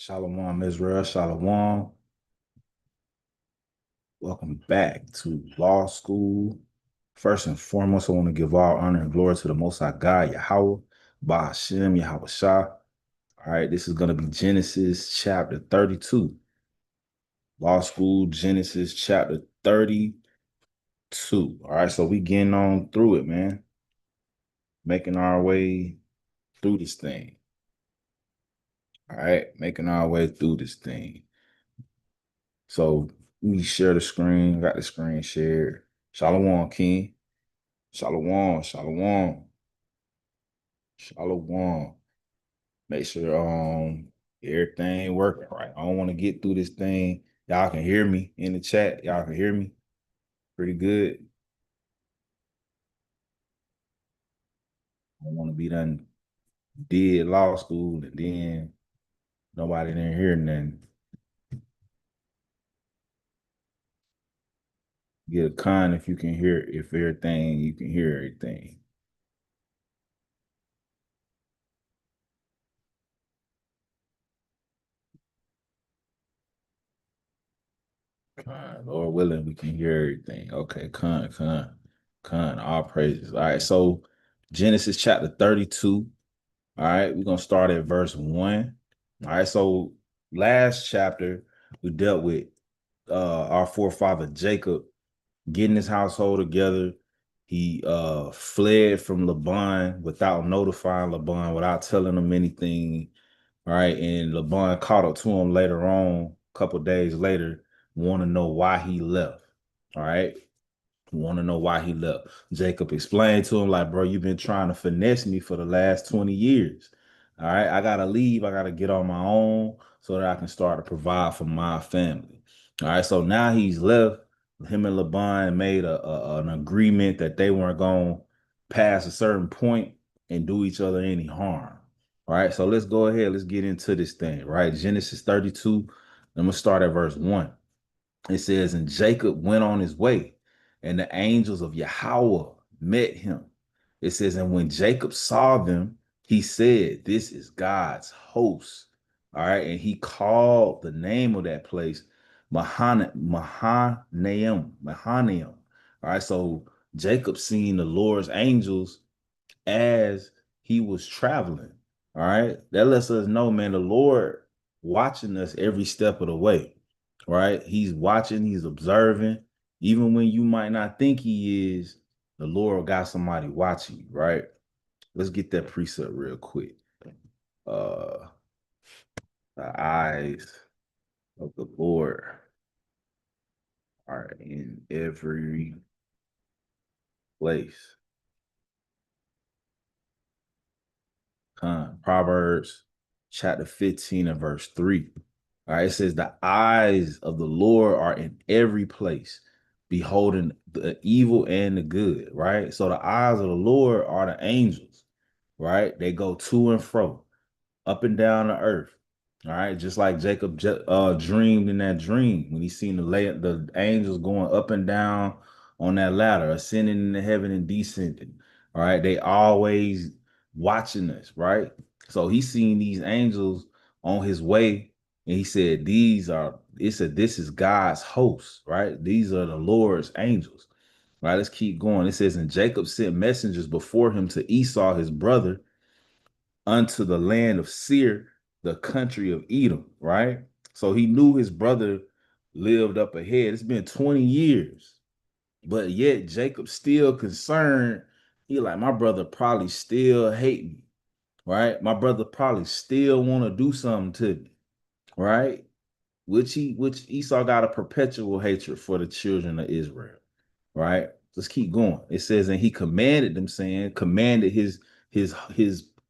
Shalom, Israel. Shalom. Welcome back to Law School. First and foremost, I want to give all honor and glory to the Most High God, Yahweh, Bahashem, Yahweh Shah. All right, this is going to be Genesis chapter 32. Law School, Genesis chapter 32. All right, so we getting on through it, man. Making our way through this thing. All right, making our way through this thing. So we share the screen, got the screen shared. Shalom, King. Shalom, shalom, shalom. Make sure everything working right. I don't want to get through this thing. Y'all can hear me in the chat. Y'all can hear me pretty good. I don't want to be done did law school and then nobody didn't hear nothing. Get a con if you can hear if everything you can hear everything. Lord willing, we can hear everything. Okay, all praises. All right, so Genesis chapter 32. All right, we're gonna start at verse 1. All right, so last chapter we dealt with our forefather Jacob getting his household together. He fled from Laban without notifying Laban, without telling him anything. All right, and Laban caught up to him later on, a couple days later, want to know why he left. All right, want to know why he left. Jacob explained to him, like, bro, you've been trying to finesse me for the last 20 years. All right, I gotta leave. I gotta get on my own so that I can start to provide for my family. All right, so now he's left. Him and Laban made an agreement that they weren't going to pass a certain point and do each other any harm. All right, so let's go ahead. Let's get into this thing, right? Genesis 32. I'm going to start at verse 1. It says, and Jacob went on his way, and the angels of Yahweh met him. It says, and when Jacob saw them, he said, this is God's host. All right, and he called the name of that place Mahanaim. All right, so Jacob seen the Lord's angels as he was traveling. All right, that lets us know, man, the Lord watching us every step of the way. Right, he's watching, he's observing. Even when you might not think he is, the Lord got somebody watching you. Right. Let's get that precept real quick. Uh, the eyes of the Lord are in every place. Proverbs chapter 15 and verse 3. All right, it says, the eyes of the Lord are in every place, beholding the evil and the good, right? So the eyes of the Lord are the angels, right? They go to and fro, up and down the earth. All right, just like Jacob dreamed in that dream when he seen the angels going up and down on that ladder, ascending into heaven and descending. All right, they always watching us, right? So he seen these angels on his way, and he said, this is God's host, right? These are the Lord's angels. Right, let's keep going. It says, and Jacob sent messengers before him to Esau, his brother, unto the land of Seir, the country of Edom, right? So he knew his brother lived up ahead. It's been 20 years, but yet Jacob still concerned. He like, my brother probably still hate me, right? My brother probably still want to do something to me, right? Which Esau got a perpetual hatred for the children of Israel, right? Let's keep going. It says, and he commanded them, saying, commanded his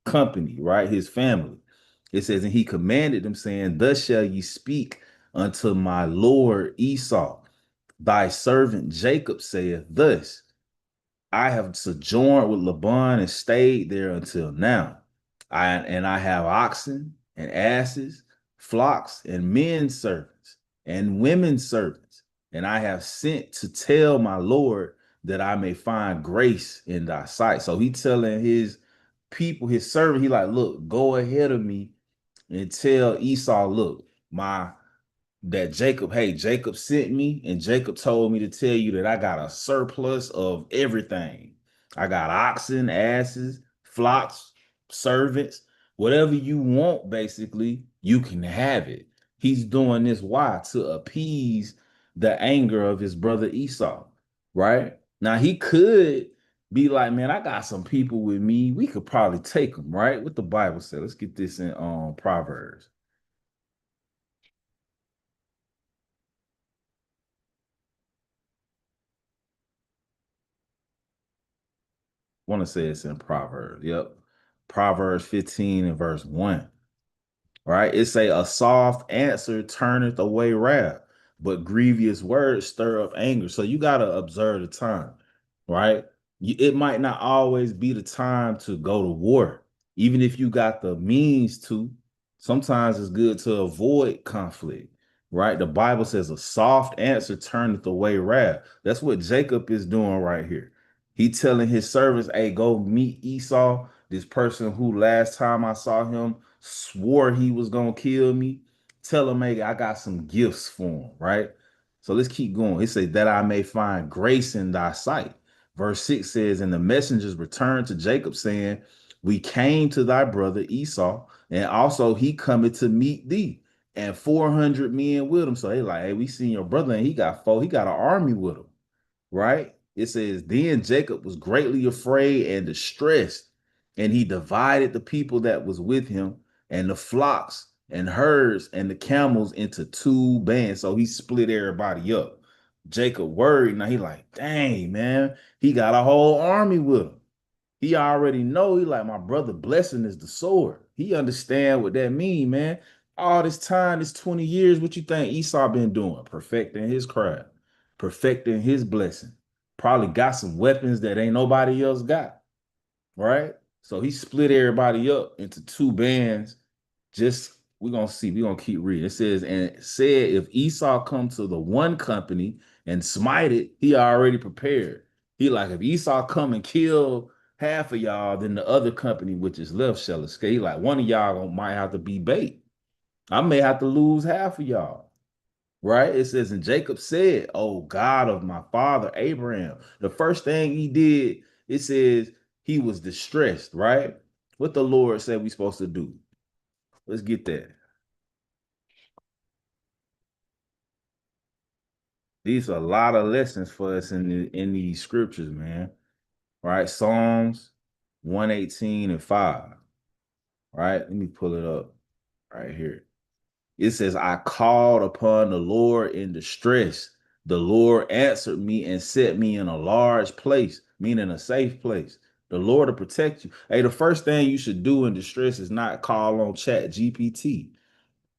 company, right? His family. It says, and he commanded them, saying, thus shall ye speak unto my Lord Esau. Thy servant Jacob saith thus, I have sojourned with Laban and stayed there until now. I have oxen and asses, flocks and men servants and women servants. And I have sent to tell my Lord that I may find grace in thy sight. So he telling his people, his servant, he like, look, go ahead of me and tell Esau, look, Jacob sent me, and Jacob told me to tell you that I got a surplus of everything. I got oxen, asses, flocks, servants, whatever you want, basically, you can have it. He's doing this why? To appease the anger of his brother Esau, right? Now he could be like, man, I got some people with me. We could probably take them, right? What the Bible said. Let's get this in Proverbs. Want to say it's in Proverbs. Yep. Proverbs 15 and verse 1. Right? It say a soft answer turneth away wrath, but grievous words stir up anger. So you gotta observe the time, right? It might not always be the time to go to war, even if you got the means to. Sometimes it's good to avoid conflict, right? The Bible says a soft answer turneth away wrath. That's what Jacob is doing right here. He telling his servants, hey, go meet Esau, this person who last time I saw him swore he was gonna kill me. Tell him, hey, I got some gifts for him, right? So let's keep going. It says that I may find grace in thy sight. Verse 6 says, and the messengers returned to Jacob, saying, we came to thy brother Esau, and also he cometh to meet thee, and 400 men with him. So they like, hey, we seen your brother, and he got an army with him, right? It says, then Jacob was greatly afraid and distressed, and he divided the people that was with him and the flocks and herds and the camels into two bands. So he split everybody up. Jacob worried. Now he like, dang, man, he got a whole army with him. He already know. He like, my brother blessing is the sword. He understand what that mean, man. All this time, this 20 years, what you think Esau been doing? Perfecting his craft, perfecting his blessing. Probably got some weapons that ain't nobody else got, right? So he split everybody up into two bands. Just we're gonna see, we're gonna keep reading. It says, and it said, if Esau come to the one company and smite it, he already prepared. He like, if Esau come and kill half of y'all, then the other company which is left shall escape. Like one of y'all might have to be bait. I may have to lose half of y'all. Right? It says, and Jacob said, oh God of my father Abraham. The first thing he did, it says he was distressed, right? What the Lord said we supposed to do. Let's get that. These are a lot of lessons for us in these scriptures, man. Right? Psalms 118 and 5. Right? Let me pull it up right here. It says, I called upon the Lord in distress. The Lord answered me and set me in a large place, meaning a safe place. The Lord will protect you. Hey, the first thing you should do in distress is not call on Chat GPT.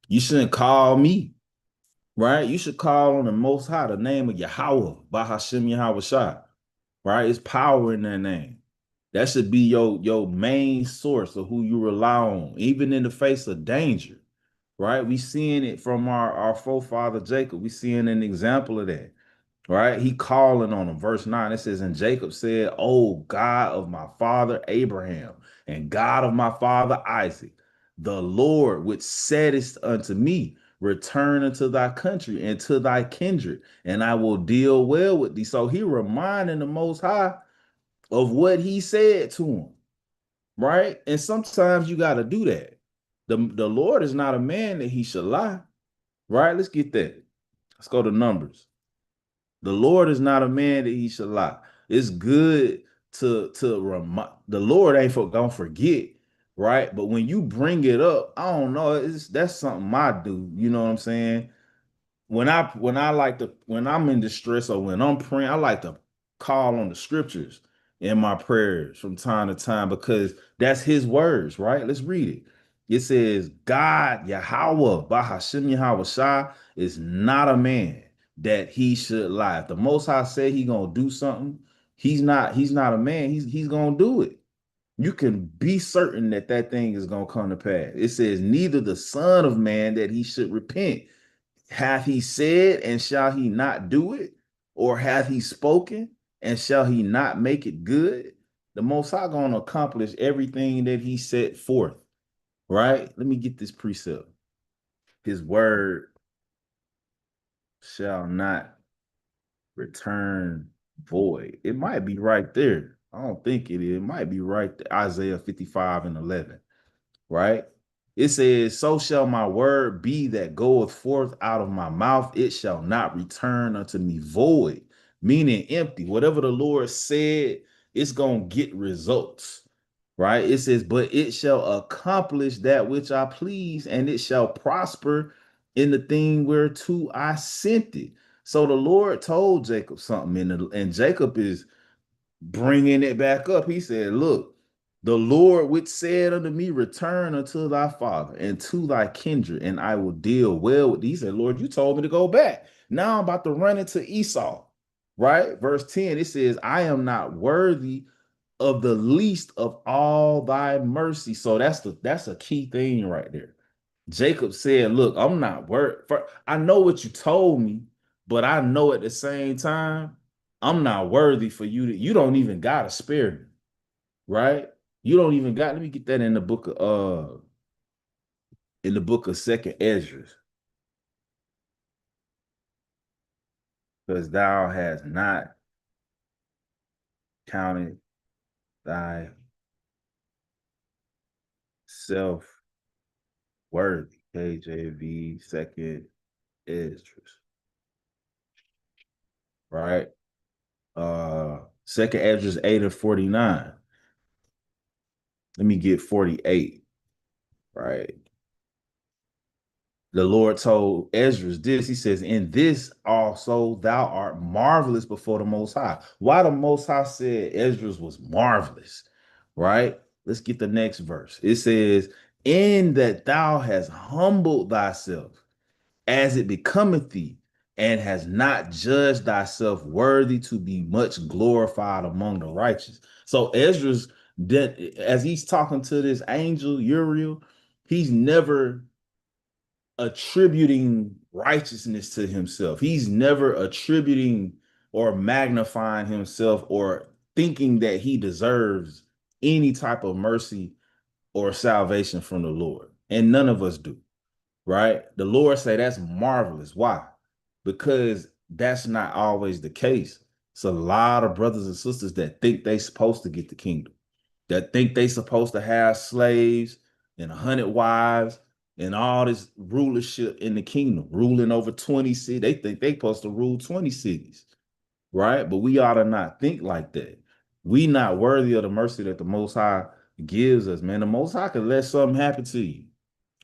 You shouldn't call me, right? You should call on the Most High, the name of Yahweh, Bahashim Yahweh Shah, right? It's power in that name. That should be your main source of who you rely on, even in the face of danger, right? We seeing it from our forefather Jacob. We seeing an example of that, right? He calling on him. Verse 9, it says, and Jacob said, oh God of my father Abraham and God of my father Isaac, the Lord which saidest unto me, return unto thy country and to thy kindred, and I will deal well with thee. So he reminding the Most High of what he said to him, right? And sometimes you got to do that. The Lord is not a man that he should lie, right? Let's get that. Let's go to Numbers. The Lord is not a man that he should lie. It's good to remind the Lord ain't gonna forget, right? But when you bring it up, I don't know. That's something I do. You know what I'm saying? When I'm in distress or when I'm praying, I like to call on the scriptures in my prayers from time to time because that's his words, right? Let's read it. It says, God Yahweh, Bahashim Yahweh Shah, is not a man that he should lie. If the Most High say he gonna do something, he's not a man. He's gonna do it. You can be certain that that thing is gonna come to pass. It says, neither the Son of Man that he should repent. Hath he said, and shall he not do it? Or hath he spoken, and shall he not make it good? The Most High going to accomplish everything that he set forth, right? Let me get this precept. His word shall not return void. It might be right there. I don't think it is. It might be right there. Isaiah 55 and 11, right? It says, so shall my word be that goeth forth out of my mouth. It shall not return unto me void, meaning empty. Whatever the Lord said, it's going to get results, right? It says, but it shall accomplish that which I please, and it shall prosper in the thing whereto I sent it. So the Lord told Jacob something, and Jacob is bringing it back up. He said, look, the Lord which said unto me, return unto thy father and to thy kindred, and I will deal well with thee. He said, Lord, you told me to go back. Now I'm about to run into Esau, right? Verse 10, it says, I am not worthy of the least of all thy mercy. So that's a key thing right there. Jacob said, look, I'm not worth. I know what you told me, but I know at the same time, I'm not worthy for you you don't even gotta spare me, right? You don't even got, let me get that in the book of Second Ezra, because thou hast not counted thyself worthy. KJV, Second Ezra, right? Second Ezra 8 and 49. Let me get 48, right? The Lord told Ezra this. He says, in this also thou art marvelous before the Most High. Why the Most High said Ezra was marvelous, right? Let's get the next verse. It says, in that thou hast humbled thyself as it becometh thee, and has not judged thyself worthy to be much glorified among the righteous. So Ezra's, as he's talking to this angel Uriel, he's never attributing righteousness to himself. He's never attributing or magnifying himself or thinking that he deserves any type of mercy or salvation from the Lord. And none of us do, right? The Lord say that's marvelous. Why? Because that's not always the case. It's a lot of brothers and sisters that think they supposed to get the kingdom, that think they supposed to have slaves and 100 wives and all this rulership in the kingdom, ruling over 20 cities. They think they supposed to rule 20 cities, right? But we ought to not think like that. We not worthy of the mercy that the Most High gives us, man. The Most High could let something happen to you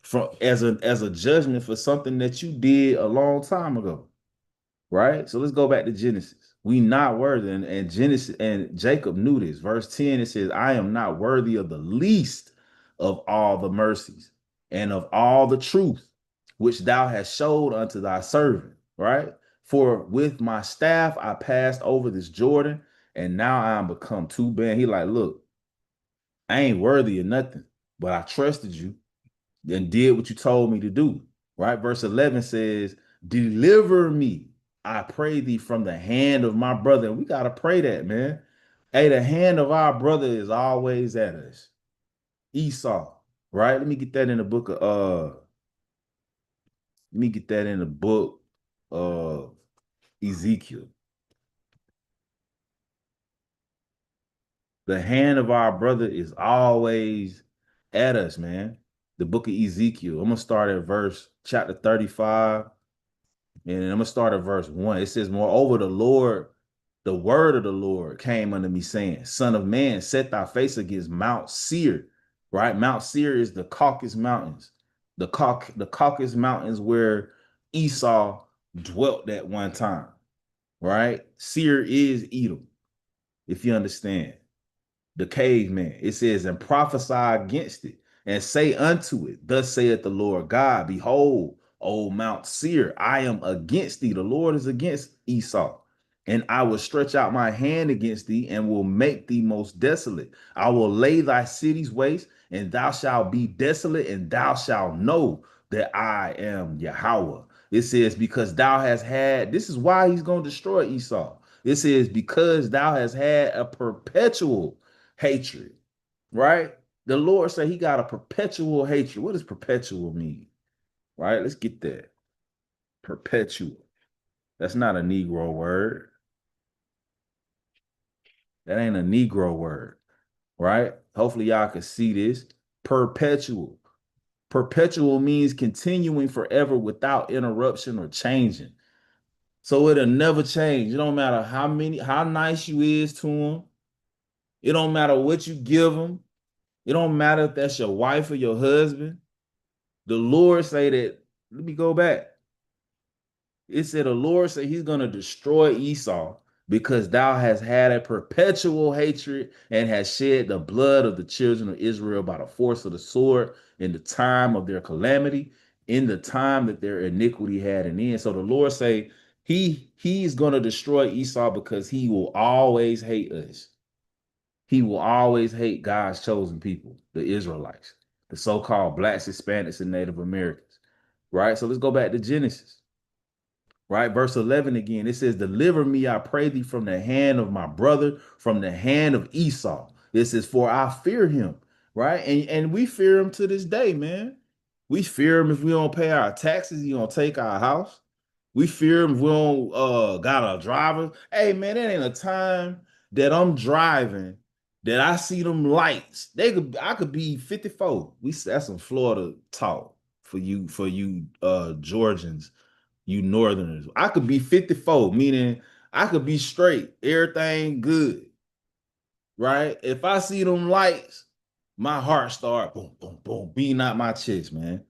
from as a judgment for something that you did a long time ago, right? So let's go back to Genesis. We not worthy, and Genesis and Jacob knew this. Verse 10, it says, I am not worthy of the least of all the mercies and of all the truth which thou hast showed unto thy servant, right? For with my staff I passed over this Jordan, and now I am become too bad. He like, look, I ain't worthy of nothing, but I trusted you and did what you told me to do. Right? Verse 11 says, deliver me, I pray thee, from the hand of my brother. And we got to pray that, man. Hey, the hand of our brother is always at us. Esau, right? Let me get that in the book of let me get that in the book of Ezekiel. The hand of our brother is always at us, man. The book of Ezekiel. I'm gonna start at verse chapter 35. And I'm gonna start at verse 1. It says, moreover, the word of the Lord came unto me, saying, Son of man, set thy face against Mount Seir. Right? Mount Seir is the Caucasus Mountains. The Caucasus Mountains where Esau dwelt at one time. Right? Seir is Edom, if you understand, the caveman. It says, and prophesy against it, and say unto it, thus saith the Lord God, behold, O Mount Seir, I am against thee. The Lord is against Esau. And I will stretch out my hand against thee and will make thee most desolate. I will lay thy cities waste, and thou shalt be desolate, and thou shalt know that I am Yahweh. It says, because thou hast had, this is why he's going to destroy Esau. It says, because thou hast had a perpetual hatred, right? The Lord say he got a perpetual hatred. What does perpetual mean? Right? Let's get that. Perpetual. That's not a Negro word. That ain't a Negro word, right? Hopefully y'all can see this. Perpetual. Perpetual means continuing forever without interruption or changing. So it'll never change. It don't matter how nice you is to them. It don't matter what you give them. It don't matter if that's your wife or your husband. The Lord say that, let me go back. It said the Lord said he's going to destroy Esau because thou hast had a perpetual hatred and has shed the blood of the children of Israel by the force of the sword in the time of their calamity, in the time that their iniquity had an end. So the Lord say he's going to destroy Esau because he will always hate us. He will always hate God's chosen people, the Israelites, the so-called blacks, Hispanics, and Native Americans. Right? So let's go back to Genesis. Right, verse 11 again, it says, deliver me, I pray thee, from the hand of my brother, from the hand of Esau. This is for I fear him. Right, and we fear him to this day, man. We fear him if we don't pay our taxes, he gonna take our house. We fear him if we don't got a driver. Hey man, that ain't a time that I'm driving that I see them lights. I could be 54. That's some Florida talk for you Georgians, you Northerners. I could be 54, meaning I could be straight, everything good, right? If I see them lights, my heart start boom, boom, boom, beating out my chest, man.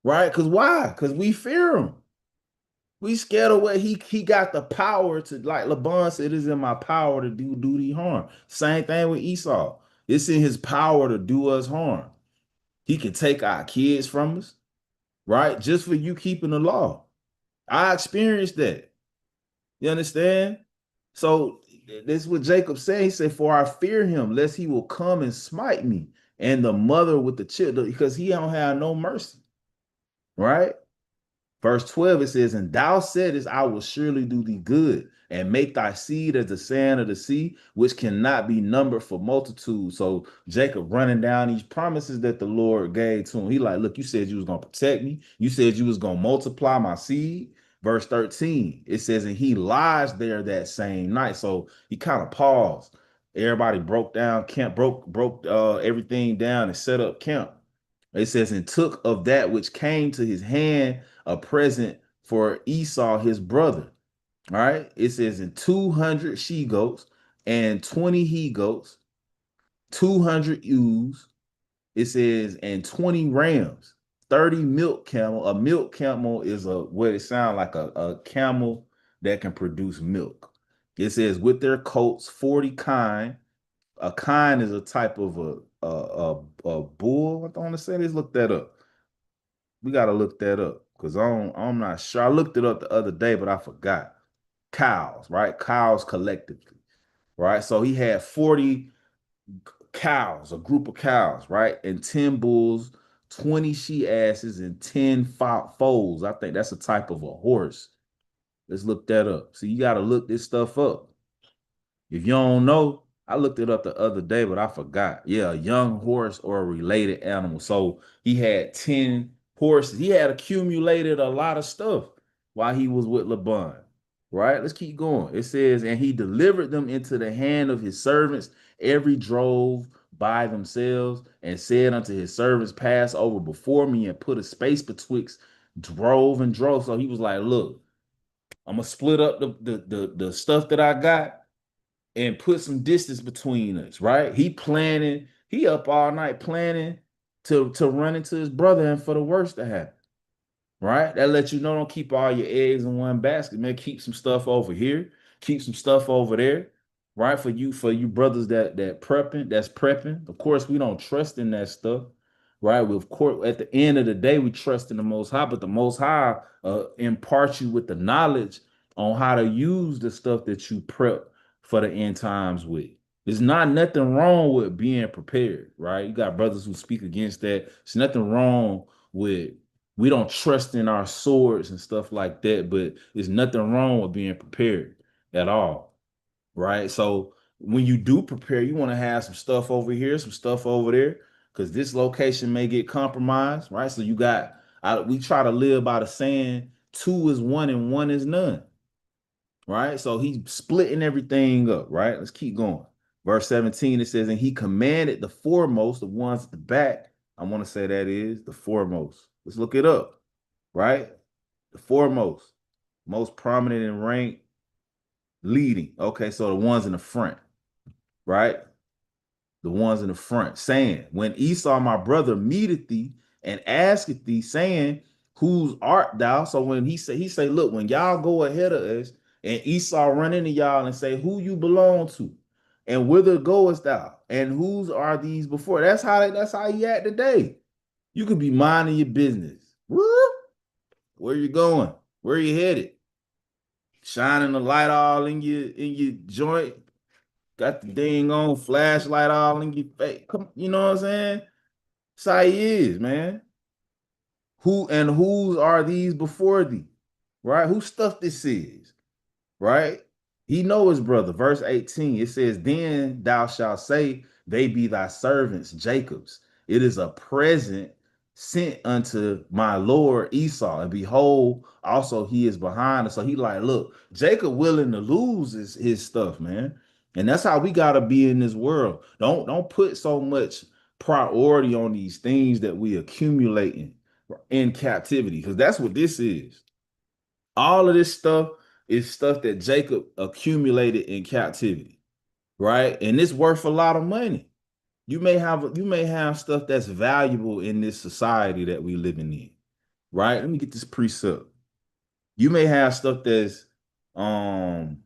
Right? Because why? Because we fear him. We scared of what he got the power to, like Laban said, it is in my power to do duty harm. Same thing with Esau. It's in his power to do us harm. He can take our kids from us, right? Just for you keeping the law. I experienced that. You understand? So this is what Jacob said. He said, for I fear him, lest he will come and smite me and the mother with the children, because he don't have no mercy. Right? Verse 12, it says, and thou saidest, I will surely do thee good and make thy seed as the sand of the sea, which cannot be numbered for multitude. So Jacob running down these promises that the Lord gave to him. He like, look, you said you was going to protect me. You said you was going to multiply my seed. Verse 13, it says, and he lies there that same night. So he kind of paused. Everybody broke down camp, broke everything down and set up camp. It says, and took of that which came to his hand a present for Esau, his brother. All right. It says, in 200 she goats and 20 he goats, 200 ewes. It says, and 20 rams, 30 milk camel. A milk camel is what it sounds like, a camel that can produce milk. It says, with their coats, 40 kine. A kine is a type of a bull. I don't want to say this. Look that up. We got to look that up because I'm not sure. I looked it up the other day, but I forgot. Cows, right? Cows collectively, right? So he had 40 cows, a group of cows, right? And 10 bulls, 20 she asses, and 10 foals. I think that's a type of a horse. Let's look that up. So you got to look this stuff up. If you don't know, I looked it up the other day, but I forgot. Yeah, a young horse or a related animal. So he had 10 horses. He had accumulated a lot of stuff while he was with Laban. Right? Let's keep going. It says, and he delivered them into the hand of his servants, every drove by themselves, and said unto his servants, pass over before me and put a space betwixt drove and drove. So he was like, look, I'm gonna split up the stuff that I got and put some distance between us, right? He up all night planning to run into his brother and for the worst to happen, right? That lets you know, don't keep all your eggs in one basket, man. Keep some stuff over here, keep some stuff over there, right? For you brothers that's prepping. Of course, we don't trust in that stuff, right? We, of course, at the end of the day, we trust in the Most High, but the Most High imparts you with the knowledge on how to use the stuff that you prep for the end times with. There's not nothing wrong with being prepared, right? You got brothers who speak against that. There's nothing wrong with we don't trust in our swords and stuff like that, but there's nothing wrong with being prepared at all, right? So when you do prepare, you want to have some stuff over here, some stuff over there, because this location may get compromised, right? So you got, we try to live by the saying, two is one and one is none, right? So he's splitting everything up, right? Let's keep going. Verse 17, it says, and he commanded the foremost, the ones at the back. I want to say that is the foremost. Let's look it up, right? The foremost, most prominent in rank, leading. Okay, so the ones in the front, right? The ones in the front, saying, when Esau, my brother, meeteth thee and asketh thee, saying, whose art thou? So when he say, look, when y'all go ahead of us and Esau run into y'all and say, who you belong to, and whither goest thou, and whose are these before? That's how he act today. You could be minding your business. Where you going? Where you headed? Shining the light all in your joint. Got the dang on flashlight all in your face. Come, you know what I'm saying? That's how he is, man. Who and whose are these before thee? Right? Whose stuff this is? Right? He know his brother. Verse 18, it says, then thou shalt say, they be thy servants, Jacob's. It is a present sent unto my Lord Esau. And behold, also he is behind us. So he like, look, Jacob willing to lose his stuff, man. And that's how we gotta be in this world. Don't put so much priority on these things that we accumulating in captivity, because that's what this is. All of this stuff is stuff that Jacob accumulated in captivity, right? And it's worth a lot of money. You may have stuff that's valuable in this society that we living in, right? Let me get this precept. You may have stuff um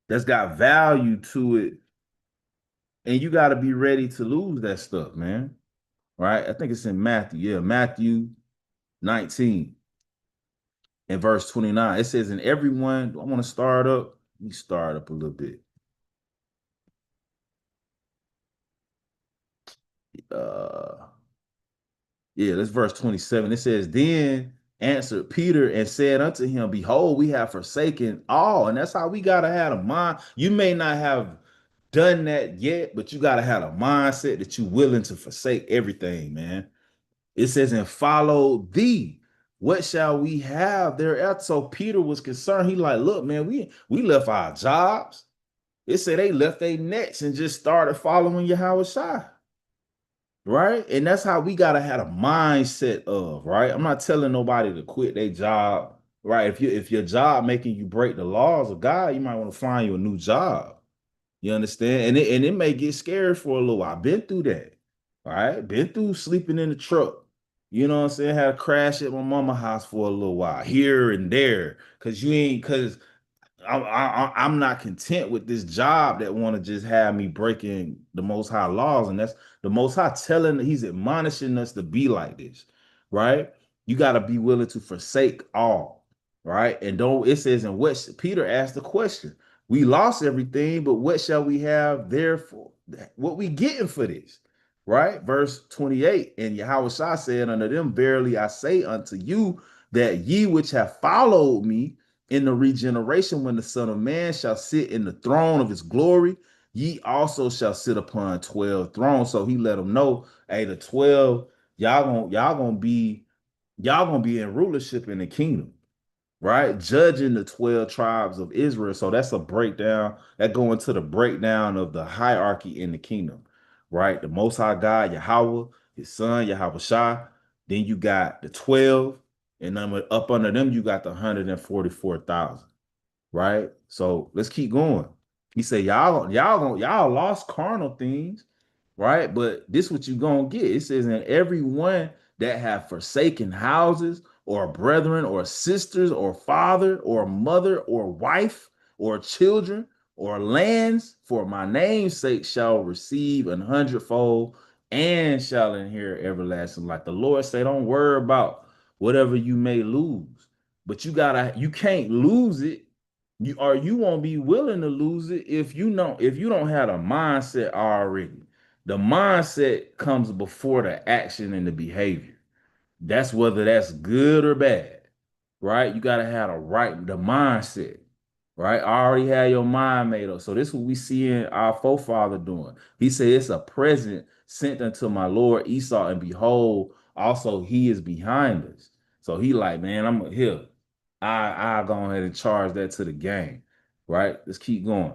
that's got value to it, and you got to be ready to lose that stuff, man. Right? I think it's in Matthew. Yeah, Matthew 19 and verse 29. It says, "And everyone, I want to start up. Let me start up a little bit. Uh yeah, that's verse 27. It says, then answered Peter and said unto him, behold, we have forsaken all. And that's how we gotta have a mind. You may not have done that yet, but you gotta have a mindset that you're willing to forsake everything, man. It says, and follow thee. What shall we have thereafter? So Peter was concerned. He like, look, man, we left our jobs. It said they left their nets and just started following Yahweh Shai. Right. And that's how we gotta have a mindset of, right. I'm not telling nobody to quit their job. Right. If your job making you break the laws of God, you might want to find you a new job. You understand? And it may get scary for a little while. I've been through that. All right. Been through sleeping in the truck. You know what I'm saying? Had a crash at my mama's house for a little while, here and there. Cause I'm not content with this job that want to just have me breaking the Most High laws, and that's the Most High telling. He's admonishing us to be like this, right? You got to be willing to forsake all, right? And don't. It says in what Peter asked the question: we lost everything, but what shall we have therefore? What we getting for this? Right? Verse 28. And Yahweh Shah said unto them, verily I say unto you that ye which have followed me in the regeneration, when the Son of Man shall sit in the throne of his glory, ye also shall sit upon 12 thrones. So he let them know, hey, the 12, y'all gonna be in rulership in the kingdom, right? Judging the 12 tribes of Israel. So that's a breakdown that go into the breakdown of the hierarchy in the kingdom, right? The Most High God, Yahweh, his son, Yahweh Shai. Then you got the 12, and then up under them, you got the 144,000, right? So let's keep going. He said, y'all lost carnal things, right? But this what you gonna get. It says, and everyone that have forsaken houses or brethren or sisters or father or mother or wife or children or lands for my name's sake shall receive 100-fold and shall inherit everlasting life. The Lord say, don't worry about whatever you may lose, but you can't lose it. You won't be willing to lose it if you don't have a mindset already. The mindset comes before the action and the behavior. That's whether that's good or bad, right? You got to have the mindset. right? I already had your mind made up. So this is what we see in our forefather doing. He said, it's a present sent unto my Lord Esau, and behold, also he is behind us. So he like, man, I'm here. I go ahead and charge that to the game, right? Let's keep going.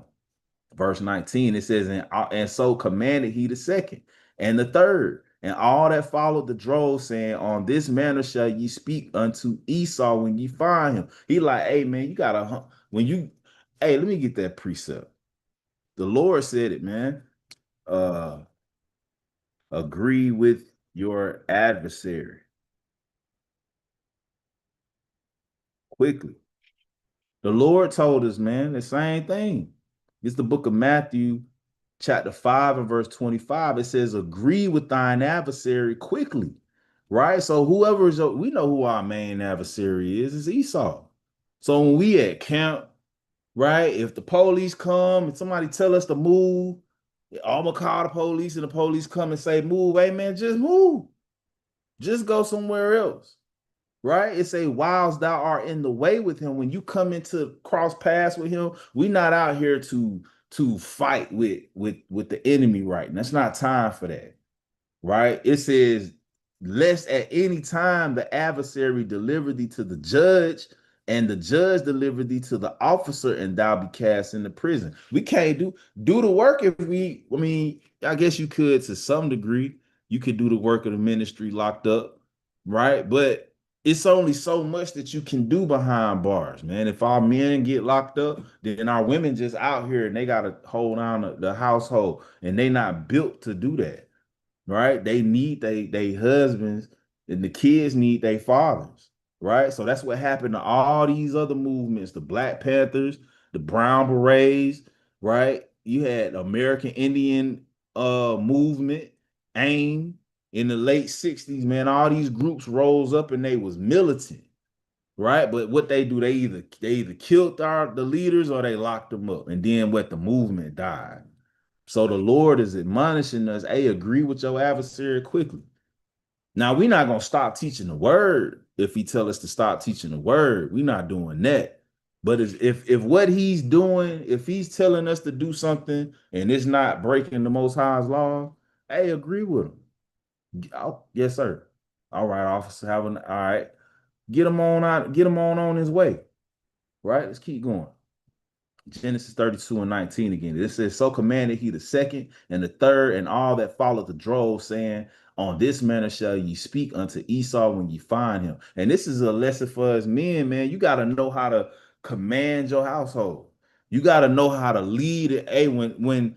Verse 19, it says, and so commanded he the second and the third, and all that followed the drove, saying, on this manner shall ye speak unto Esau when ye find him. He like, hey man, you gotta, when you, hey, let me get that precept. The Lord said it, man. Uh, agree with your adversary quickly. The Lord told us, man, the same thing. It's the book of Matthew, chapter 5 and verse 25. It says, agree with thine adversary quickly. Right? So whoever is, we know who our main adversary is Esau. So when we at camp, right? If the police come and somebody tell us to move, I'm gonna call the police and the police come and say, move, hey man, just move. Just go somewhere else, right? It say, whilst thou art in the way with him, when you come into cross paths with him, we not out here to fight with the enemy, right? And that's not time for that, right? It says, lest at any time the adversary deliver thee to the judge, and the judge deliver thee to the officer, and thou be cast into prison. We can't do the work if we, I mean, I guess you could to some degree. You could do the work of the ministry locked up, right? But it's only so much that you can do behind bars, man. If our men get locked up, then our women just out here and they gotta hold on to the household, and they not built to do that, right? They need they husbands, and the kids need their fathers, right? So that's what happened to all these other movements, the Black Panthers, the Brown Berets, right? You had American Indian movement, AIM in the late 60s, man. All these groups rose up and they was militant, right? But what they do, they either killed the leaders or they locked them up, and then what, the movement died. So the Lord is admonishing us, hey, agree with your adversary quickly. Now, we're not going to stop teaching the word if he tell us to stop teaching the word. We're not doing that. But if what he's doing, if he's telling us to do something and it's not breaking the Most High's law, hey, agree with him. Oh, yes, sir. All right, officer, all right. Get him on out, get him on his way. Right? Let's keep going. Genesis 32 and 19 again. It says, so commanded he the second and the third and all that followed the drove, saying, on this manner shall ye speak unto Esau when ye find him. And this is a lesson for us men, man. You got to know how to command your household. You got to know how to lead it. Hey, when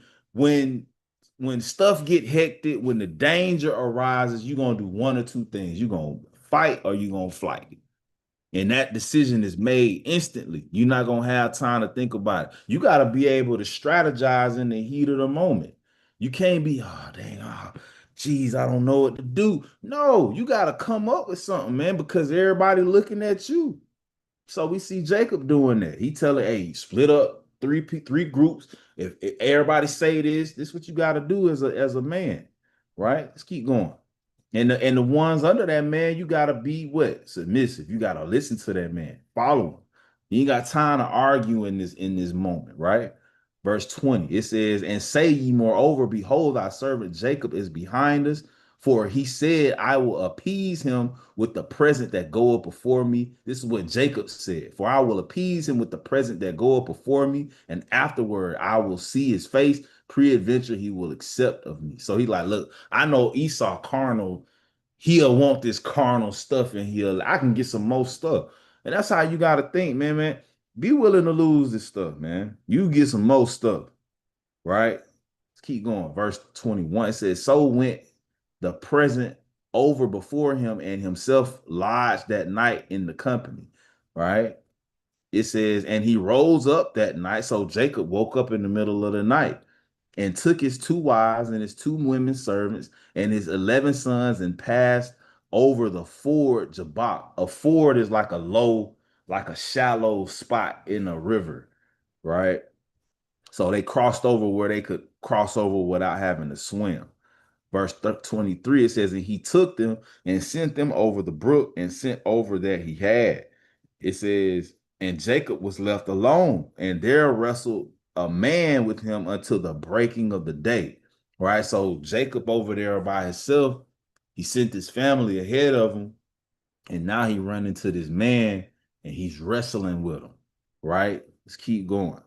stuff get hectic, when the danger arises, you're gonna do one or two things. You're gonna fight or you're gonna flight. And that decision is made instantly. You're not going to have time to think about it. You got to be able to strategize in the heat of the moment. You can't be, oh, dang, oh, geez, I don't know what to do. No, you got to come up with something, man, because everybody looking at you. So we see Jacob doing that. He telling, hey, split up three groups. If everybody say this what you got to do as a man, right? Let's keep going. And the ones under that man, you gotta be what? Submissive. You gotta listen to that man. Follow him. You ain't got time to argue in this moment, right? Verse 20, it says, and say ye moreover, behold, thy servant Jacob is behind us, for he said, I will appease him with the present that goeth before me. This is what Jacob said. For I will appease him with the present that goeth before me, and afterward I will see his face. Pre-adventure he will accept of me. So he like, look, I know Esau carnal. He'll want this carnal stuff, and I can get some more stuff. And that's how you got to think, man. Be willing to lose this stuff, man. You get some more stuff, right? Let's keep going. Verse 21, it says, so went the present over before him, and himself lodged that night in the company, right? It says, and he rose up that night. So Jacob woke up in the middle of the night and took his two wives and his two women servants and his 11 sons and passed over the ford Jabbok. A ford is like like a shallow spot in a river, right? So they crossed over where they could cross over without having to swim. Verse 23, it says, and he took them and sent them over the brook and sent over that he had. It says, And Jacob was left alone, and there wrestled a man with him until the breaking of the day. Right. So Jacob over there by himself, he sent his family ahead of him, and now he run into this man and he's wrestling with him. Right. Let's keep going.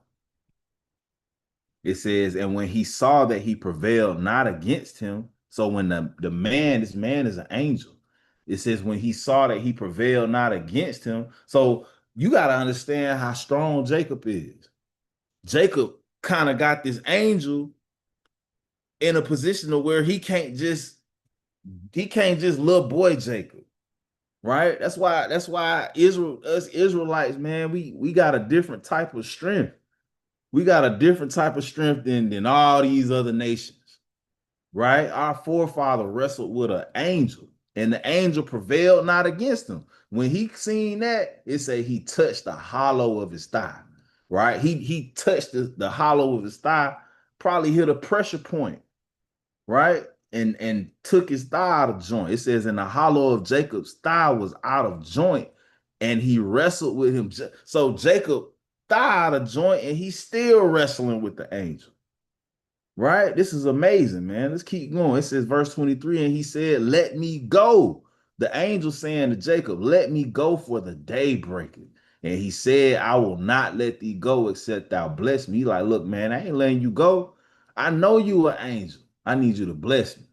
It says, and when he saw that he prevailed not against him, so when the man, this man is an angel. It says, when he saw that he prevailed not against him. So you got to understand how strong Jacob is. Jacob kind of got this angel in a position to where he can't just little boy Jacob, right? That's why us Israelites, man, we got a different type of strength. We got a different type of strength than all these other nations, right? Our forefather wrestled with an angel, and the angel prevailed not against him. When he seen that, it say he touched the hollow of his thigh, right? He touched the hollow of his thigh, probably hit a pressure point, right? And took his thigh out of joint. It says, in the hollow of Jacob's thigh was out of joint, and he wrestled with him. So Jacob thigh out of joint, and he's still wrestling with the angel. Right? This is amazing, man. Let's keep going. It says, verse 23, and he said, let me go. The angel saying to Jacob, let me go, for the day breaketh. And he said, I will not let thee go except thou bless me. Like, look, man, I ain't letting you go. I know you an angel. I need you to bless me.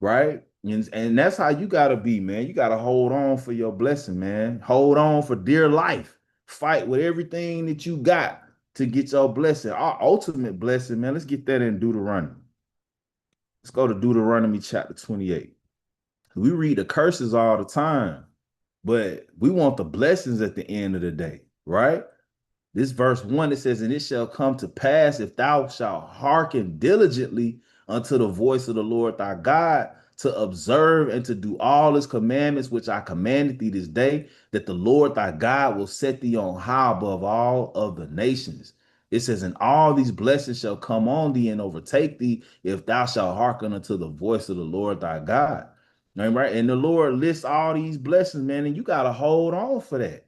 Right? And that's how you gotta be, man. You gotta hold on for your blessing, man. Hold on for dear life. Fight with everything that you got to get your blessing. Our ultimate blessing, man. Let's get that in Deuteronomy. Let's go to Deuteronomy chapter 28. We read the curses all the time, but we want the blessings at the end of the day, right? This verse 1, it says, and it shall come to pass, if thou shalt hearken diligently unto the voice of the Lord thy God, to observe and to do all his commandments which I commanded thee this day, that the Lord thy God will set thee on high above all of the nations. It says, and all these blessings shall come on thee and overtake thee, if thou shalt hearken unto the voice of the Lord thy God. Right? And the Lord lists all these blessings, man, and you got to hold on for that.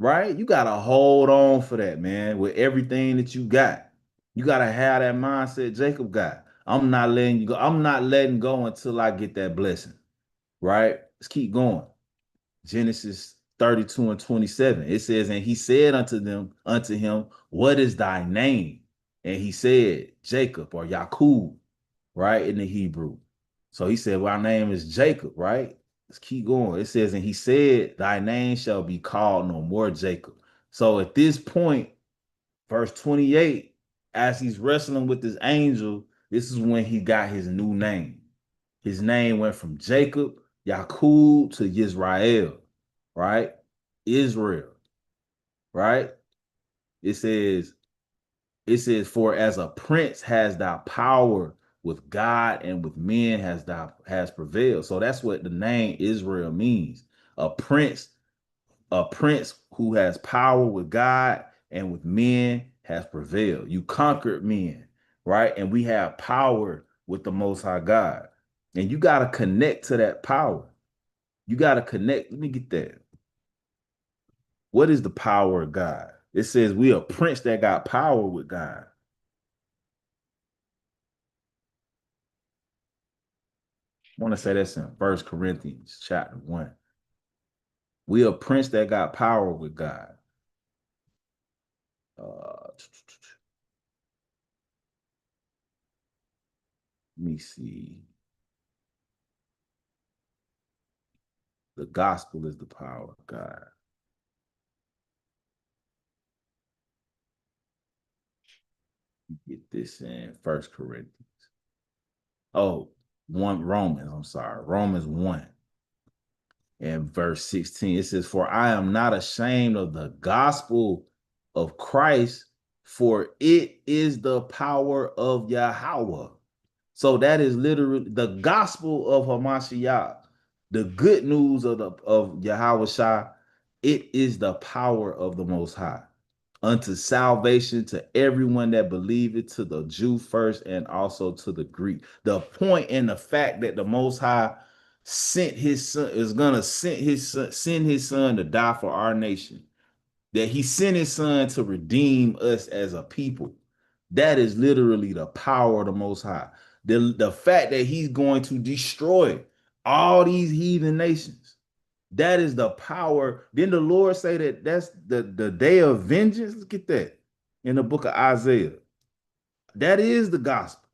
Right? You got to hold on for that, man, with everything that you got. You got to have that mindset Jacob got. I'm not letting you go. I'm not letting go until I get that blessing. Right? Let's keep going. Genesis 32 and 27. It says, and he said unto him, what is thy name? And he said, Jacob, or Yakub, right? In the Hebrew. So he said, well, our name is Jacob, right? Let's keep going. It says, and he said, thy name shall be called no more Jacob. So at this point, verse 28, as he's wrestling with this angel, this is when he got his new name. His name went from Jacob, Yakub, to Yisrael, right? Israel, right? It says, for as a prince has thou power with God and with men has prevailed. So that's what the name Israel means. A prince, a prince who has power with God and with men has prevailed. You conquered men, right? And we have power with the Most High God. And you got to connect to that power. You got to connect. Let me get that. What is the power of God? It says we a prince that got power with God. I want to say that's in First Corinthians chapter 1. We a prince that got power with God. Let me see. The gospel is the power of God. Get this in First Corinthians. Oh, Romans. I'm sorry. Romans 1 and verse 16. It says, for I am not ashamed of the gospel of Christ, for it is the power of Yahweh. So that is literally the gospel of Hamashiach, the good news of Yahweh Shah. It is the power of the Most High unto salvation to everyone that believeth, to the Jew first and also to the Greek. The point and the fact that the Most High sent his son is gonna send his son to die for our nation. that he sent his son to redeem us as a people. That is literally the power of the Most High. The fact that he's going to destroy all these heathen nations. That is the power. Didn't the Lord say that that's the day of vengeance? Let's get that in the book of Isaiah. That is the gospel,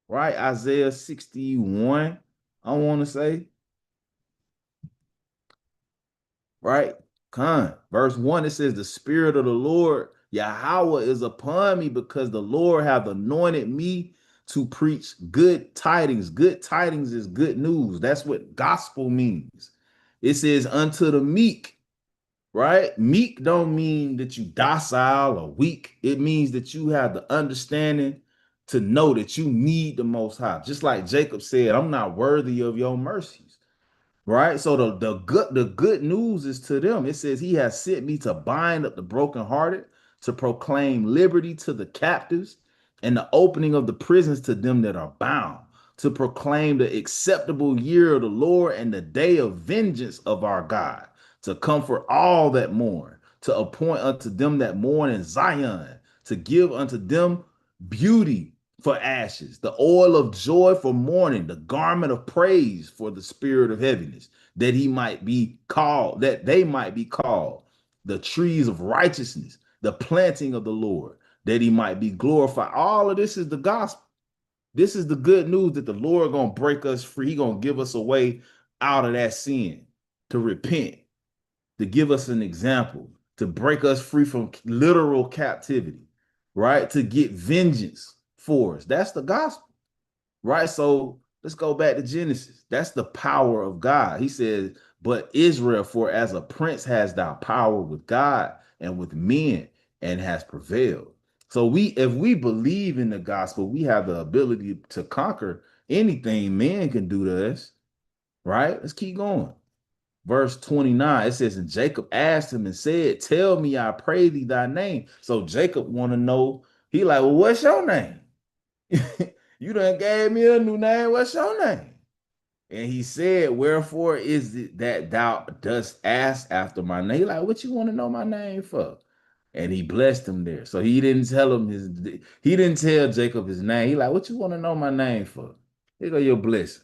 right? Isaiah 61, I want to say, right? Verse 1, it says, the Spirit of the Lord, Yahweh, is upon me because the Lord hath anointed me to preach good tidings. Good tidings is good news. That's what gospel means. It says, unto the meek, right? Meek don't mean that you docile or weak. It means that you have the understanding to know that you need the Most High. Just like Jacob said, I'm not worthy of your mercies. Right. So the good news is to them. It says he has sent me to bind up the brokenhearted, to proclaim liberty to the captives, and the opening of the prisons to them that are bound, to proclaim the acceptable year of the Lord and the day of vengeance of our God, to comfort all that mourn, to appoint unto them that mourn in Zion, to give unto them beauty for ashes, the oil of joy for mourning, the garment of praise for the spirit of heaviness, that he might be called, that they might be called the trees of righteousness, the planting of the Lord, that he might be glorified. All of this is the gospel. This is the good news that the Lord gonna break us free. He gonna give us a way out of that sin, to repent, to give us an example, to break us free from literal captivity, right? To get vengeance for us. That's the gospel, right? So let's go back to Genesis. That's the power of God. He says, but Israel, for as a prince has thou power with God and with men, and has prevailed. So if we believe in the gospel, we have the ability to conquer anything man can do to us, right? Let's keep going. Verse 29, it says, and Jacob asked him and said, tell me, I pray thee, thy name. So Jacob want to know, he like, well, what's your name? You done gave me a new name. What's your name? And he said, wherefore is it that thou dost ask after my name? He like, what you want to know my name for? And he blessed him there. So he didn't tell him he didn't tell Jacob his name. He like, what you want to know my name for? Here go your blessing,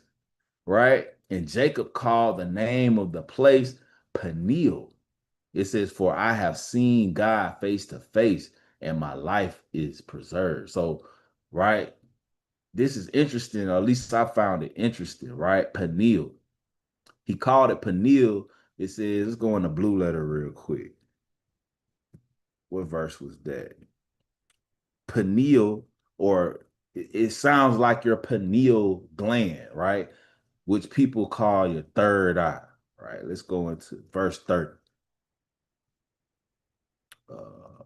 right? And Jacob called the name of the place Peniel. It says, for I have seen God face to face, and my life is preserved. So, right, this is interesting, or at least I found it interesting, right? Peniel. He called it Peniel. It says, let's go in the blue letter real quick. What verse was that? Pineal, or it sounds like your pineal gland, right? Which people call your third eye, right? Let's go into verse 30. Uh,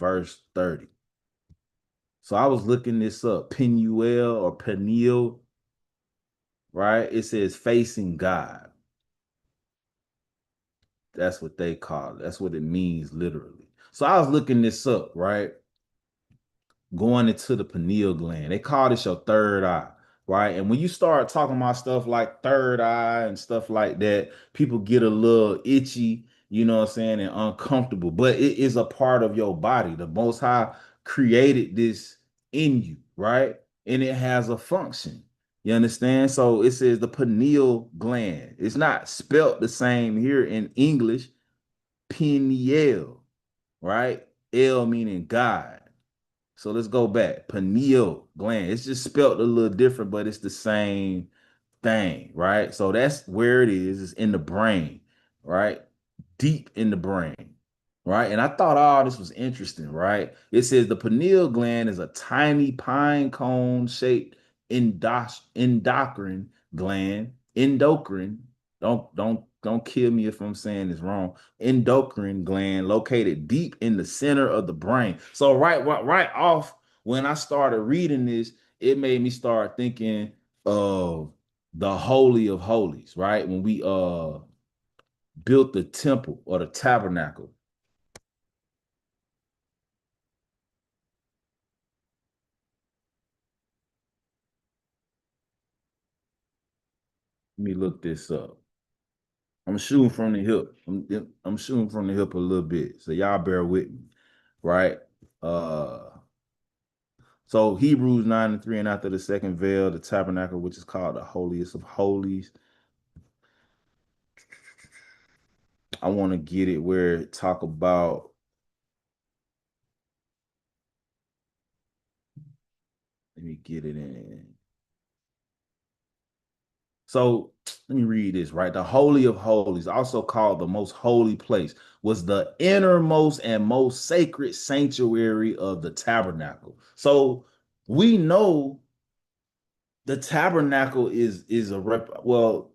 verse 30. So I was looking this up, Penuel or Peniel, right? It says facing God. That's what they call it. That's what it means literally. So I was looking this up, right? Going into the pineal gland. They call this your third eye, right? And when you start talking about stuff like third eye and stuff like that, people get a little itchy, you know what I'm saying, and uncomfortable. But it is a part of your body. The Most High created this in you, right? And it has a function. You understand? So it says the pineal gland. It's not spelt the same here in English. Pineal, right? L meaning God. So let's go back. Pineal gland. It's just spelled a little different, but it's the same thing, right? So that's where it is. It's in the brain, right? Deep in the brain, right? And I thought all this was interesting, right? It says the pineal gland is a tiny pine cone shaped endocrine gland. Endocrine. Don't kill me if I'm saying this wrong. Endocrine gland located deep in the center of the brain. So right off when I started reading this, it made me start thinking of the Holy of Holies, right? When we built the temple or the tabernacle. Let me look this up. I'm shooting from the hip. I'm shooting from the hip a little bit. So y'all bear with me, right? Uh so Hebrews 9:3, and after the second veil, the tabernacle, which is called the holiest of holies. I want to get it where it talk about, let me get it in. So let me read this, right? The Holy of Holies, also called the most holy place, was the innermost and most sacred sanctuary of the tabernacle. So we know the tabernacle is a well,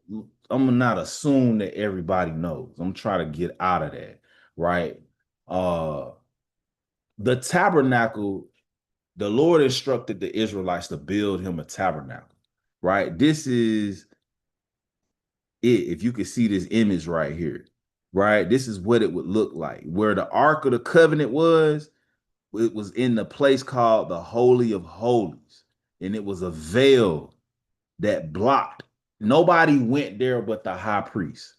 I'm gonna not assume that everybody knows. I'm trying to get out of that, right? Uh the tabernacle, the Lord instructed the Israelites to build him a tabernacle, right? This is it. If you could see this image right here, right? This is what it would look like. Where the Ark of the Covenant was, it was in the place called the Holy of Holies, and it was a veil that blocked. Nobody went there but the high priest,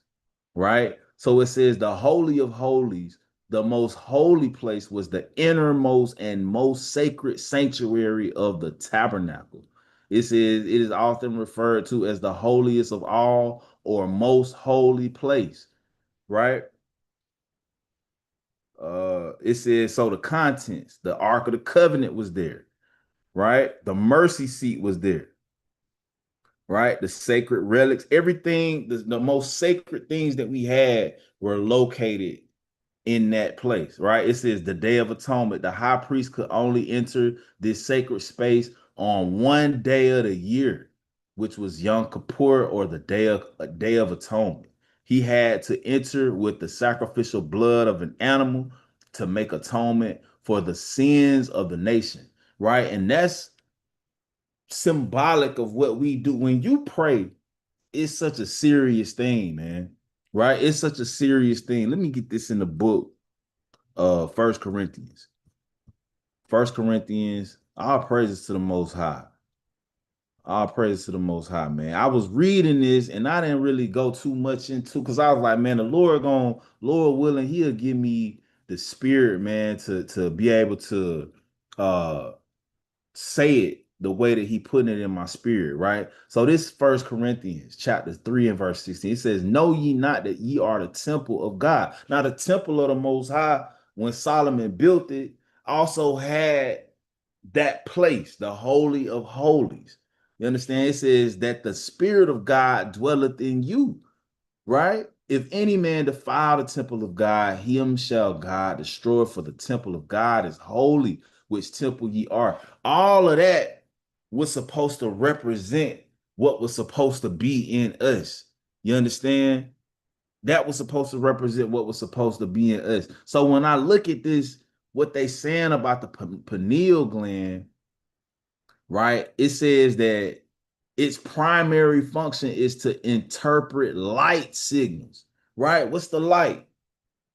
right? So it says the Holy of Holies, the most holy place, was the innermost and most sacred sanctuary of the tabernacle. It says it is often referred to as the holiest of all or most holy place, right? It says so the contents, the Ark of the Covenant was there, right? The mercy seat was there, right? The sacred relics, everything, the most sacred things that we had were located in that place, right? It says the Day of Atonement. The high priest could only enter this sacred space on one day of the year, which was Yom Kippur, or the Day of Atonement. He had to enter with the sacrificial blood of an animal to make atonement for the sins of the nation, right? And that's symbolic of what we do when you pray. It's such a serious thing, man. Right? It's such a serious thing. Let me get this in the book. First Corinthians. First Corinthians. All praises to the Most High. All praises to the Most High, man. I was reading this and I didn't really go too much into, because I was like, man, the Lord willing, He'll give me the spirit, man, to be able to uh say it the way that he put it in my spirit, right? So this First Corinthians chapter 3 and verse 16, it says, know ye not that ye are the temple of God. Now the temple of the Most High, when Solomon built it, also had that place, the Holy of Holies. You understand? It says that the Spirit of God dwelleth in you, right? If any man defile the temple of God, him shall God destroy, for the temple of God is holy, which temple ye are. All of that was supposed to represent what was supposed to be in us. You understand? That was supposed to represent what was supposed to be in us. So when I look at this, what they saying about the pineal gland, right? It says that its primary function is to interpret light signals, right? What's the light?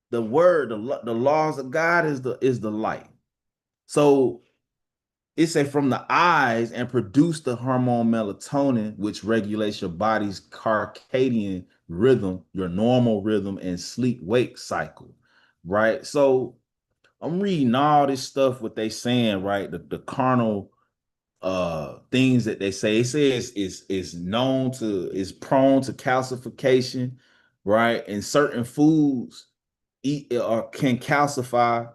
The word, the laws of God is the light. So it say from the eyes and produce the hormone melatonin, which regulates your body's circadian rhythm, your normal rhythm, and sleep wake cycle, right? So I'm reading all this stuff, what they saying, right? The carnal things that they say. It says is known to is prone to calcification, right? And certain foods eat or can calcify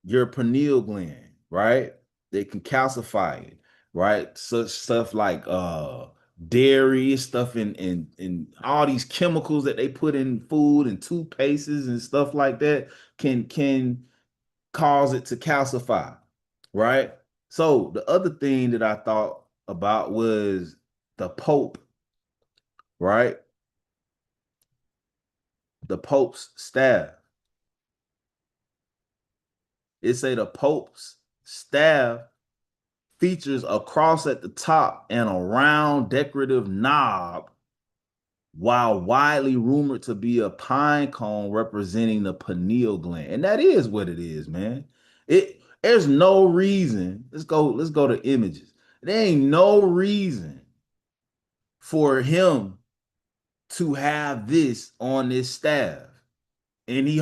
your pineal gland, right? They can calcify it, right? Such stuff like dairy, stuff in all these chemicals that they put in food and toothpastes and stuff like that can cause it to calcify, right? So the other thing that I thought about was the Pope, right? The Pope's staff. It say the Pope's staff features a cross at the top and a round decorative knob, while widely rumored to be a pine cone representing the pineal gland. And that is what it is, man. There's no reason. Let's go to images. There ain't no reason for him to have this on this staff. And he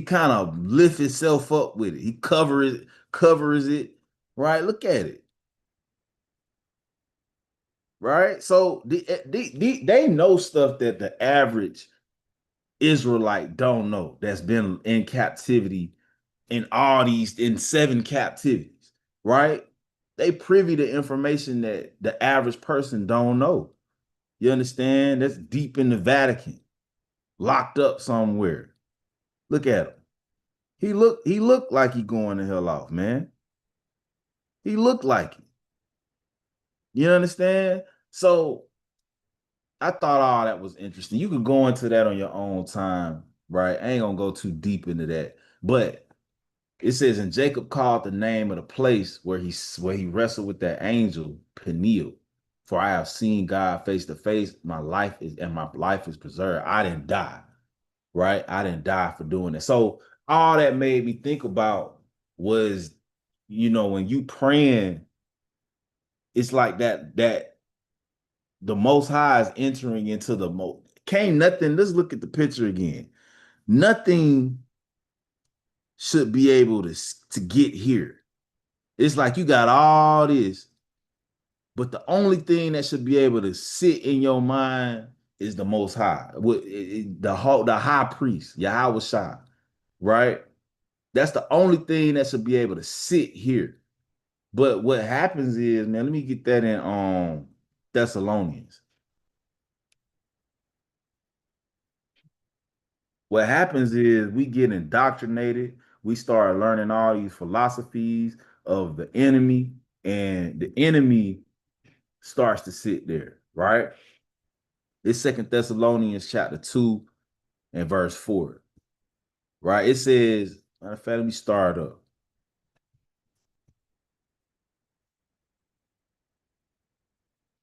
kind of lifts himself up with it. He covers it, right? Look at it. Right? So they know stuff that the average Israelite don't know that's been in captivity in 7 captivities, right? They privy to information that the average person don't know. You understand? That's deep in the Vatican, locked up somewhere. Look at him. He looked like he going the hell off, man. He looked like it. You understand? So I thought all that was interesting. You could go into that on your own time, right? I ain't gonna go too deep into that. But it says, and Jacob called the name of the place where he wrestled with that angel Peniel. For I have seen God face to face. My life is preserved. I didn't die, right? I didn't die for doing it. So all that made me think about was, when you praying, it's like that the Most High is entering into the most. Came nothing. Let's look at the picture again. Nothing should be able to get here. It's like you got all this, but the only thing that should be able to sit in your mind is the Most High, the High Priest, Yahweh Shai, right? That's the only thing that should be able to sit here. But what happens is, man, let me get that in Thessalonians. What happens is we get indoctrinated. We start learning all these philosophies of the enemy, and the enemy starts to sit there, right? It's Second Thessalonians chapter 2 and verse 4, right? It says, matter of fact, let me start up.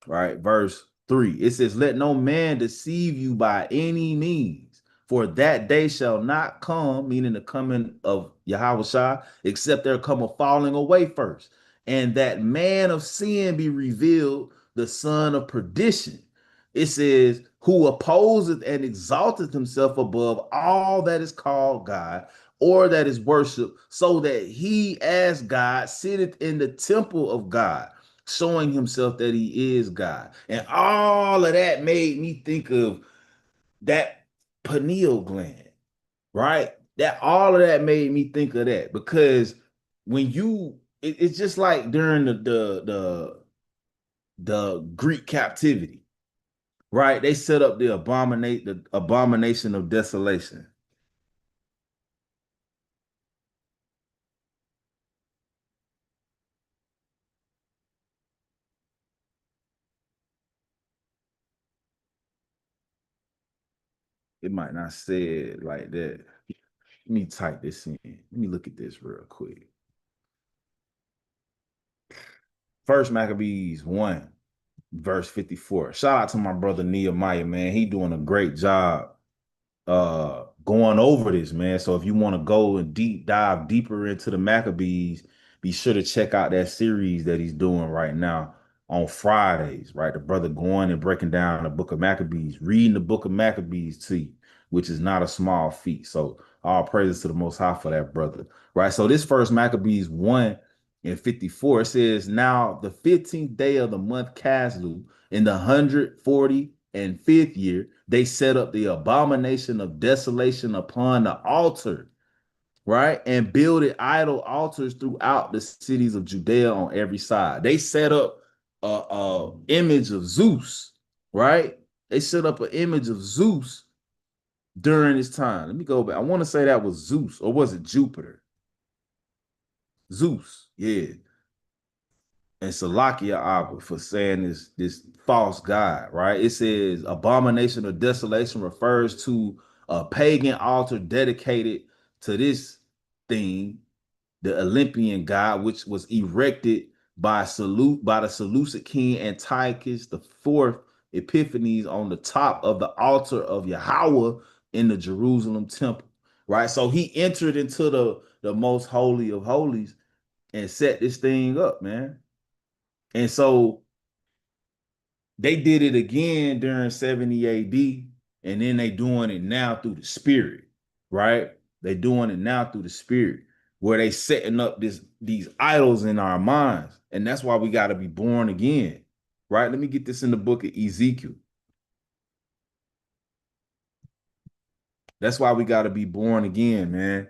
Right? Verse 3. It says, let no man deceive you by any means, for that day shall not come, meaning the coming of Yahweh Shai, except there come a falling away first. And that man of sin be revealed, the son of perdition. It says, who opposeth and exalteth himself above all that is called God or that is worshiped, so that he as God sitteth in the temple of God, showing himself that he is God. And all of that made me think of that pineal gland, right? That all of that made me think of that, because when it's just like during the Greek captivity, right? They set up the abomination of desolation. It might not say it like that. Let me type this in. Let me look at this real quick. First Maccabees 1, verse 54. Shout out to my brother Nehemiah, man. He doing a great job going over this, man. So if you want to go and dive deeper into the Maccabees, be sure to check out that series that he's doing right now on Fridays, right? The brother going and breaking down the book of Maccabees, reading the book of Maccabees to you, which is not a small feat. So all praises to the Most High for that, brother. Right. So this first Maccabees 1 and 54, it says, now the 15th day of the month Caslu in the 145th year, they set up the abomination of desolation upon the altar, right? And builded idol altars throughout the cities of Judea on every side. They set up a image of Zeus, right? They set up an image of Zeus during this time. Let me go back. I want to say that was Zeus, or was it Jupiter? Zeus, yeah. And Salakia Abba for saying this false god, right? It says abomination of desolation refers to a pagan altar dedicated to this thing, the Olympian god, which was erected by the Seleucid king Antiochus the fourth Epiphanes on the top of the altar of Yahweh in the Jerusalem temple, right? So he entered into the most holy of holies and set this thing up, man. And so They did it again during 70 AD, and then they doing it now through the spirit, right? They doing it now through the spirit, where they setting up these idols in our minds. And that's why we got to be born again, right? Let me get this in the book of Ezekiel. That's why we got to be born again, man.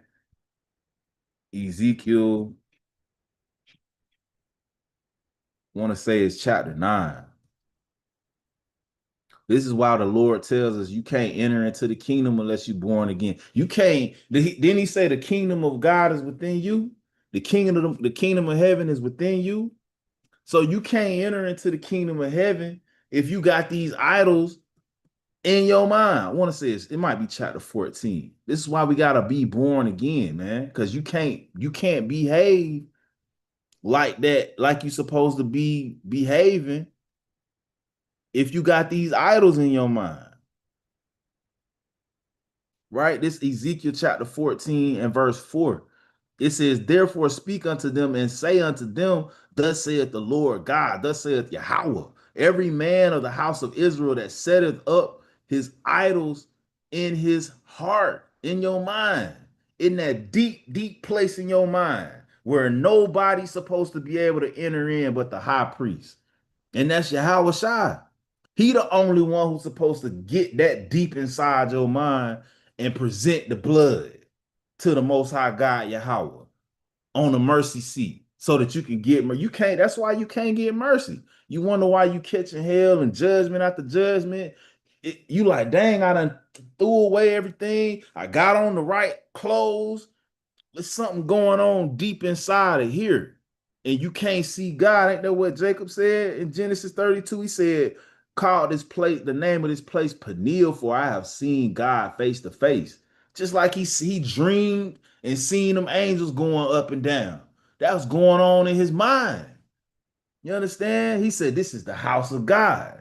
Ezekiel, want to say it's chapter 9. This is why the Lord tells us you can't enter into the kingdom unless you're born again. You can't. Didn't he say the kingdom of God is within you? The kingdom of heaven is within you. So you can't enter into the kingdom of heaven if you got these idols in your mind. I want to say it might be chapter 14. This is why we gotta be born again, man. Because you can't behave like that, like you're supposed to be behaving if you got these idols in your mind. Right? This Ezekiel chapter 14 and verse 4. It says, therefore speak unto them and say unto them, thus saith the Lord God, thus saith Yahweh, every man of the house of Israel that setteth up his idols in his heart, in your mind, in that deep, deep place in your mind, where nobody's supposed to be able to enter in but the high priest. And that's Yahweh Shai. He the only one who's supposed to get that deep inside your mind and present the blood to the Most High God Yahweh on the mercy seat so that you can get mercy. You can't. That's why you can't get mercy. You wonder why you catching hell and judgment after judgment. You like, dang, I done threw away everything. I got on the right clothes. There's something going on deep inside of here. And you can't see God. Ain't that what Jacob said in Genesis 32? He said, call this place, the name of this place Peniel, for I have seen God face to face. Just like he dreamed and seen them angels going up and down. That was going on in his mind. You understand? He said, this is the house of God.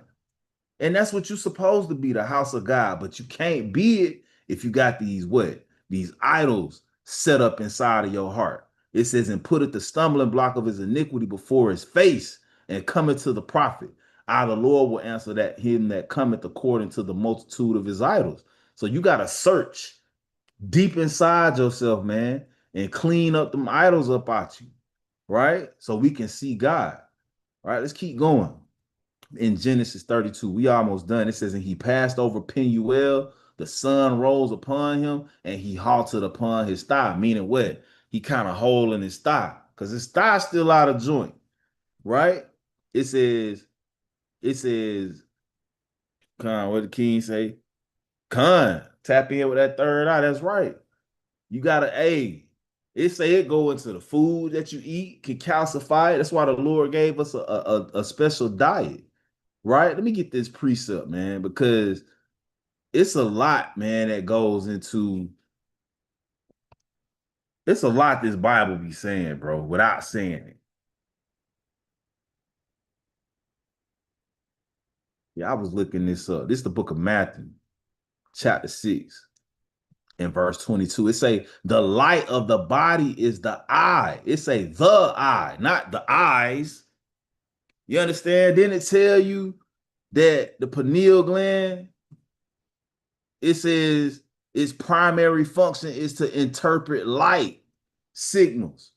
And that's what you're supposed to be, the house of God. But you can't be it if you got these what? These idols set up inside of your heart. It says, and put it the stumbling block of his iniquity before his face and cometh to the prophet. I, the Lord, will answer that him that cometh according to the multitude of his idols. So you got to search deep inside yourself, man, and clean up them idols up out you, right? So we can see God. All right, let's keep going in Genesis 32. We almost done. It says, and he passed over Penuel, the sun rose upon him, and he halted upon his thigh, meaning what? He kind of holding his thigh, because his thigh's still out of joint, right? It says, Con, what the king say? Con, tap in with that third eye. That's right. You gotta, it say it go into the food that you eat, can calcify it. That's why the Lord gave us a special diet, right? Let me get this precept, man, because it's a lot, man, that goes into it's a lot this Bible be saying, bro, without saying it. Yeah, I was looking this up. This is the book of Matthew, chapter 6, and verse 22. It say, the light of the body is the eye. It say the eye, not the eyes. You understand? Didn't it tell you that the pineal gland, it says its primary function is to interpret light signals.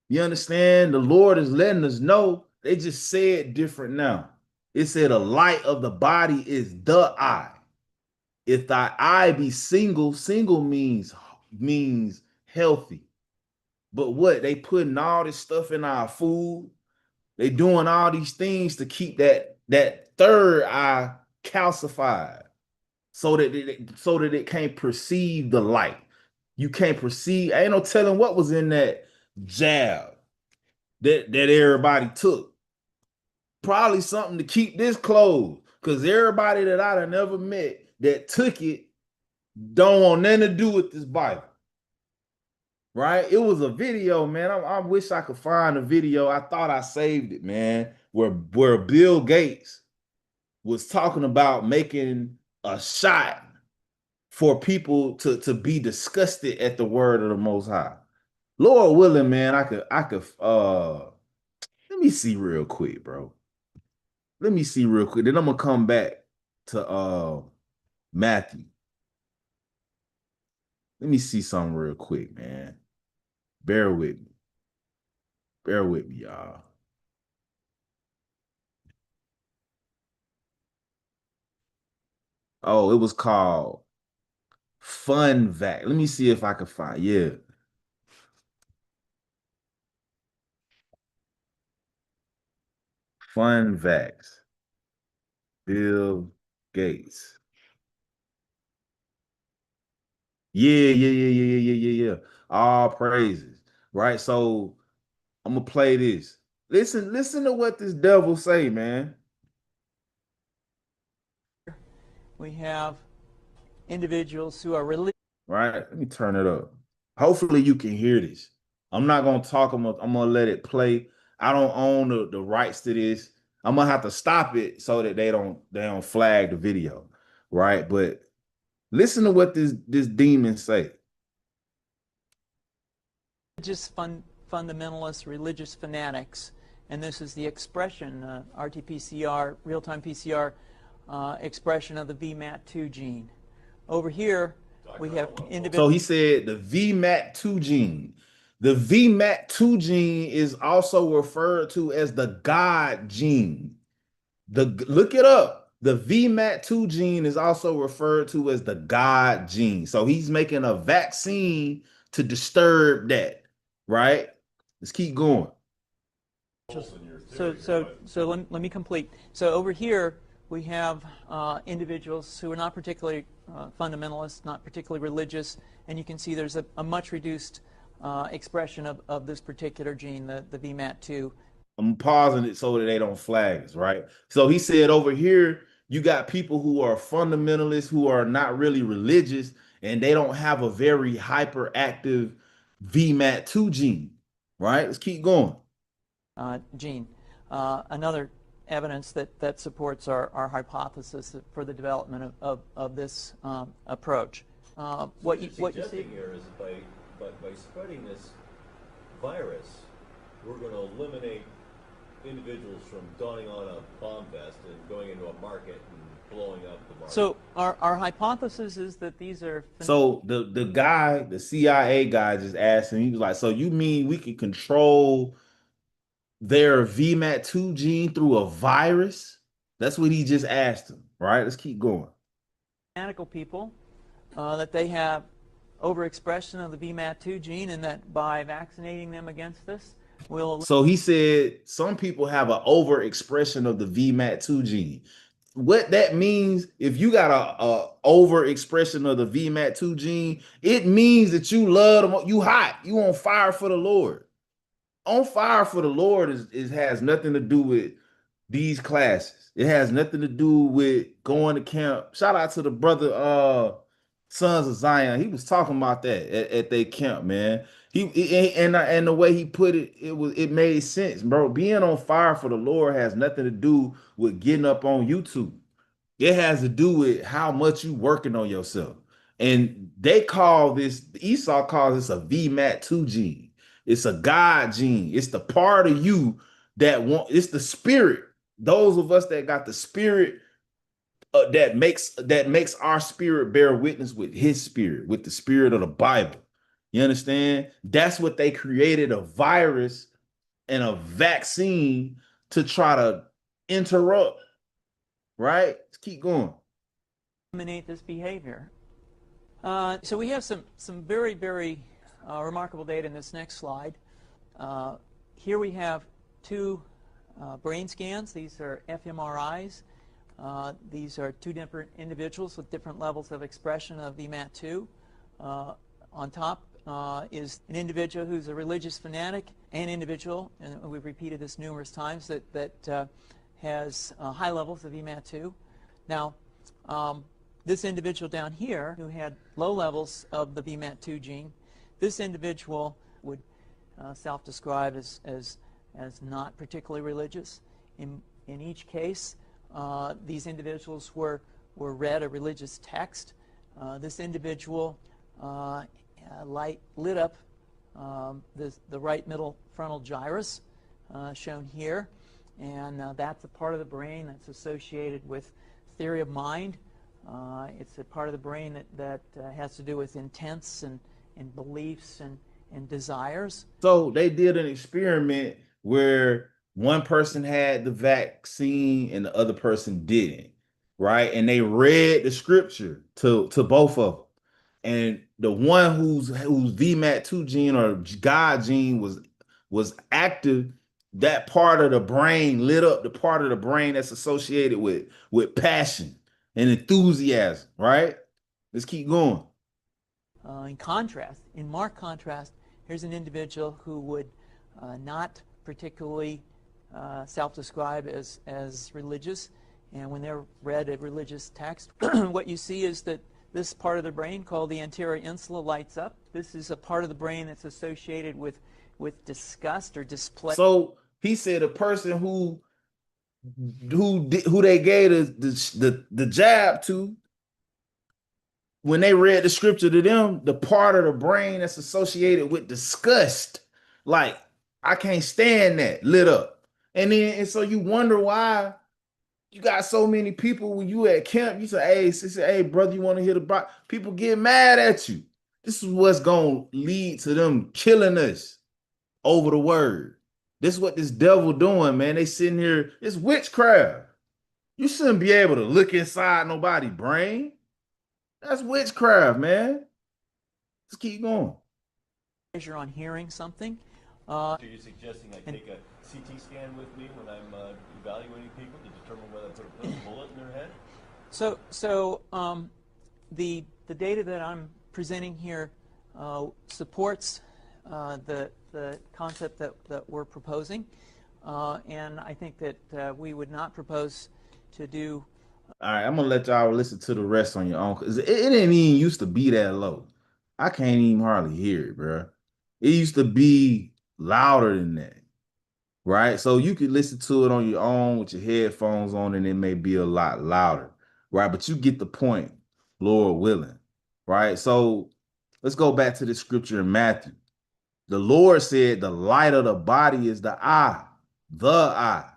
You understand? The Lord is letting us know. They just say it different now. It said the light of the body is the eye. If thy eye be single, single means healthy. But what? They putting all this stuff in our food. They doing all these things to keep that third eye calcified so that it can't perceive the light. You can't perceive. Ain't no telling what was in that jab that everybody took. Probably something to keep this closed. Because everybody that I'd have never met that took it don't want nothing to do with this Bible. Right? It was a video, man. I wish I could find a video. I thought I saved it, man. Where Bill Gates was talking about making a shot for people to be disgusted at the word of the Most High. Lord willing, man, I could let me see real quick, bro. Let me see real quick. Then I'm gonna come back to Matthew. Let me see something real quick, man. Bear with me. Bear with me, y'all. Oh, it was called Fun Vac. Let me see if I can find. Yeah. Fun Vax. Bill Gates. Yeah. All praises. Right. So I'm gonna play this. Listen to what this devil say, man. We have individuals who are religious. Right? Let me turn it up. Hopefully you can hear this. I'm not gonna talk. I'm gonna let it play. I don't own the rights to this. I'm gonna have to stop it so that they don't flag the video, right? But listen to what this demon say. Fundamentalists, religious fanatics, and this is the expression, RT-PCR, real-time PCR expression of the VMAT2 gene. Over here, we have individuals. So he said the VMAT2 gene. The VMAT2 gene is also referred to as the God gene. Look it up. The VMAT2 gene is also referred to as the God gene. So he's making a vaccine to disturb that, right? Let's keep going. So let me complete. So over here we have individuals who are not particularly fundamentalist, not particularly religious, and you can see there's a much reduced expression of this particular gene, the VMAT2. I'm pausing it so that they don't flag us, right? So he said over here, you got people who are fundamentalists, who are not really religious, and they don't have a very hyperactive VMAT2 gene, right? Let's keep going. Gene. Another evidence that supports our hypothesis for the development of this approach. What you see here is by spreading this virus, we're going to eliminate individuals from donning on a bomb vest and going into a market and blowing up the market. So our hypothesis is that these are. So the guy, the CIA guy, just asked him. He was like, "So you mean we can control their VMAT2 gene through a virus?" That's what he just asked him. Right? Let's keep going. Fanatical people, that they have overexpression of the VMAT2 gene, and that by vaccinating them against this, will. So he said some people have an overexpression of the VMAT2 gene. What that means, if you got a overexpression of the VMAT2 gene, it means that you love them. You hot. You on fire for the Lord. On fire for the Lord has nothing to do with these classes. It has nothing to do with going to camp. Shout out to the brother Sons of Zion. He was talking about that at their camp, man. And the way he put it, it made sense, bro. Being on fire for the Lord has nothing to do with getting up on YouTube. It has to do with how much you working on yourself. And they call this, Esau calls this a VMAT2 gene. It's a God gene. It's the part of you it's the spirit. Those of us that got the spirit that makes our spirit bear witness with his spirit, with the spirit of the Bible. You understand? That's what they created, a virus and a vaccine to try to interrupt. Right? Let's keep going. Eliminate this behavior. So we have some very, very remarkable data in this next slide. Here we have two brain scans. These are fMRIs. These are two different individuals with different levels of expression of VMAT2. On top is an individual who's a religious fanatic, an individual, and we've repeated this numerous times, that has high levels of VMAT2. Now, this individual down here who had low levels of the VMAT2 gene, this individual would self-describe as not particularly religious. In each case, these individuals were read a religious text. This individual lit up the right middle frontal gyrus, shown here. and that's a part of the brain that's associated with theory of mind. It's a part of the brain that has to do with intents and beliefs and desires. So they did an experiment where one person had the vaccine and the other person didn't, right? And they read the scripture to both of them. And the one whose VMAT2 gene or God gene was active, that part of the brain lit up the part of the brain that's associated with passion and enthusiasm, right? Let's keep going. In contrast, in marked contrast, here's an individual who would not particularly self-describe as religious, and when they're read a religious text, what you see is that this part of the brain called the anterior insula lights up. This is a part of the brain that's associated with disgust or displeasure. So he said a person who they gave the jab to, when they read the scripture to them, the part of the brain that's associated with disgust, like, I can't stand that, lit up. And so you wonder why you got so many people when you at camp, you say, hey, brother, you want to hear the Bible? People get mad at you. This is what's going to lead to them killing us over the word. This is what this devil doing, man. They sitting here, it's witchcraft. You shouldn't be able to look inside nobody's brain. That's witchcraft, man. Let's keep going. You're on hearing something. So you're suggesting I take a CT scan with me when I'm evaluating people to determine whether I put a bullet in their head? So the data that I'm presenting here supports the concept that we're proposing, and I think that we would not propose to do. All right, I'm gonna let y'all listen to the rest on your own, because it didn't even used to be that low. I can't even hardly hear it, bro. It used to be louder than that, right? So you could listen to it on your own with your headphones on, and it may be a lot louder, right? But you get the point, Lord willing, right? So let's go back to the scripture in Matthew. The Lord said, the light of the body is the eye, the eye.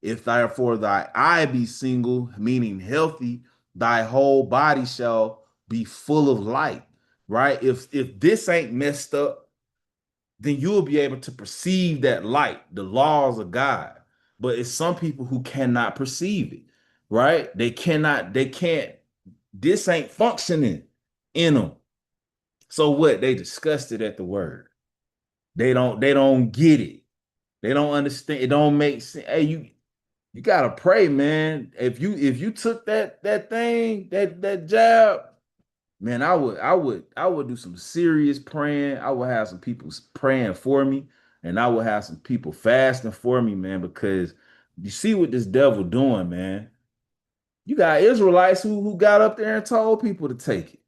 If therefore thy eye be single, meaning healthy, thy whole body shall be full of light, right? If this ain't messed up, then you'll be able to perceive that light, the laws of God. But it's some people who cannot perceive it, right? They can't, this ain't functioning in them. So what? They disgusted at the word. They don't get it. They don't understand. It don't make sense. Hey, you gotta pray, man. If you took that jab, man, I would do some serious praying. I would have some people praying for me, and I would have some people fasting for me, man, because you see what this devil doing, man. You got Israelites who got up there and told people to take it.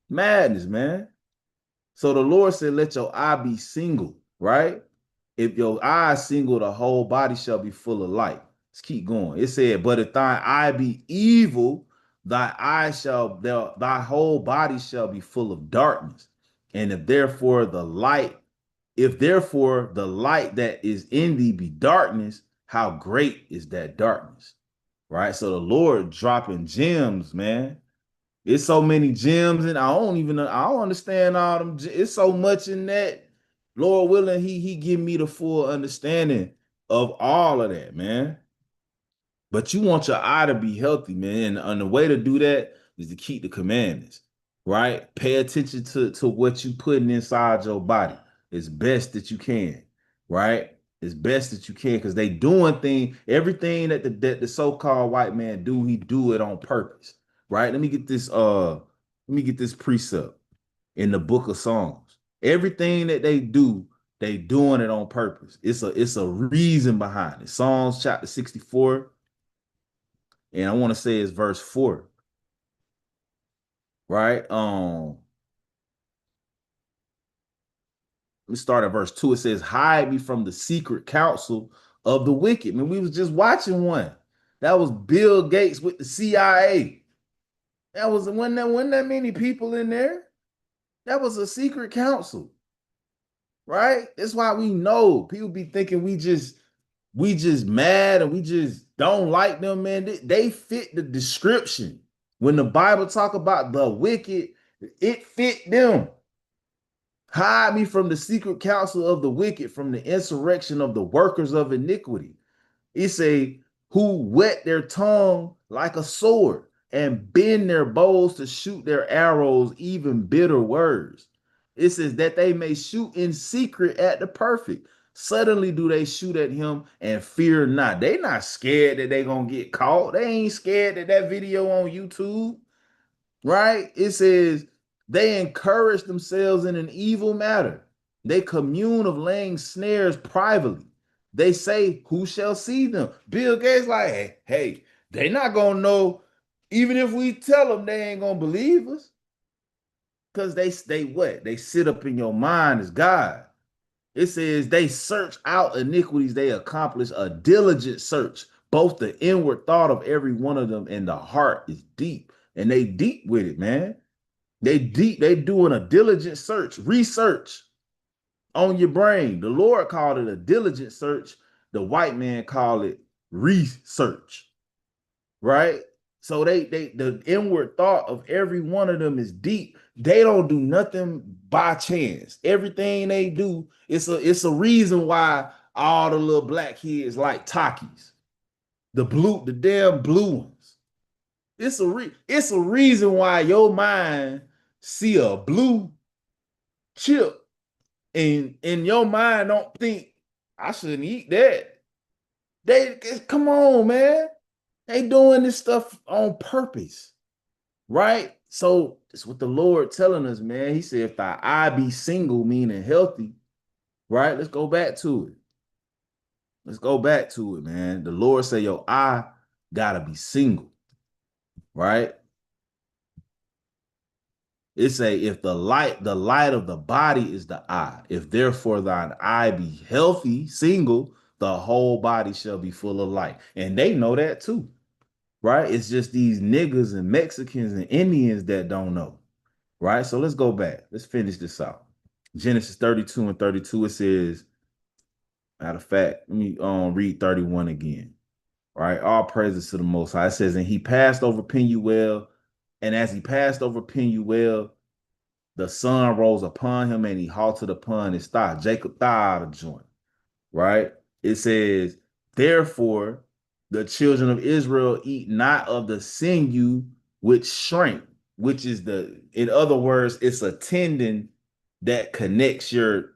Madness, man. So the Lord said, let your eye be single, right? If your eye is single, the whole body shall be full of light. Let's keep going. It said, but if thine eye be evil, thy whole body shall be full of darkness. And if therefore the light that is in thee be darkness, how great is that darkness? Right? So the Lord dropping gems, man. It's so many gems, and I don't understand all them. It's so much in that. Lord willing, he give me the full understanding of all of that, man. But you want your eye to be healthy, man. And the way to do that is to keep the commandments, right? Pay attention to what you putting inside your body as best that you can, right? As best that you can, because they doing everything that the so-called white man do, he do it on purpose. Right? Let me get this precept in the book of Psalms. Everything that they do, they doing it on purpose. It's a reason behind it. Psalms chapter 64, and I want to say it's verse 4. Right? Let me start at verse 2. It says, hide me from the secret counsel of the wicked. I mean, we was just watching one. That was Bill Gates with the CIA. Wasn't that many people in there. That was a secret council, right? That's why we know people be thinking we just we just mad and we just don't like them, man. They fit the description. When the Bible talk about the wicked, it fit them. Hide me from the secret counsel of the wicked, from the insurrection of the workers of iniquity. It say, who wet their tongue like a sword and bend their bows to shoot their arrows, even bitter words. It says that they may shoot in secret at the perfect. Suddenly do they shoot at him and fear not. They not scared that they gonna get caught. They ain't scared that video on YouTube, right? It says they encourage themselves in an evil matter. They commune of laying snares privately. They say, who shall see them? Bill Gates like, hey, they not gonna know. Even if we tell them, they ain't gonna believe us. Because they what? They sit up in your mind as God. It says they search out iniquities, they accomplish a diligent search. Both the inward thought of every one of them and the heart is deep. And they deep with it, man. They deep, they doing a diligent search, research on your brain. The Lord called it a diligent search. The white man called it research, right? So the inward thought of every one of them is deep. They don't do nothing by chance. Everything they do, it's a reason why all the little black kids like Takis, the damn blue ones. It's a reason why your mind see a blue chip and in your mind don't think I shouldn't eat that. They come on, man. They doing this stuff on purpose, right? So it's what the Lord telling us, man. He said, if thy eye be single, meaning healthy, right? Let's go back to it. Let's go back to it, man. The Lord said your eye gotta be single, right? It say, if the light of the body is the eye, if therefore thine eye be healthy, single, the whole body shall be full of light. And they know that too, right? It's just these niggas and Mexicans and Indians that don't know, right? So let's go back. Let's finish this out. Genesis 32 and 32, it says, matter of fact, let me read 31 again, right? All praises to the Most High. It says, and he passed over Penuel, and as he passed over Penuel, the sun rose upon him and he halted upon his thigh. Jacob thigh out of joint, right? It says, therefore, the children of Israel eat not of the sinew which shrank, which is in other words, it's a tendon that connects your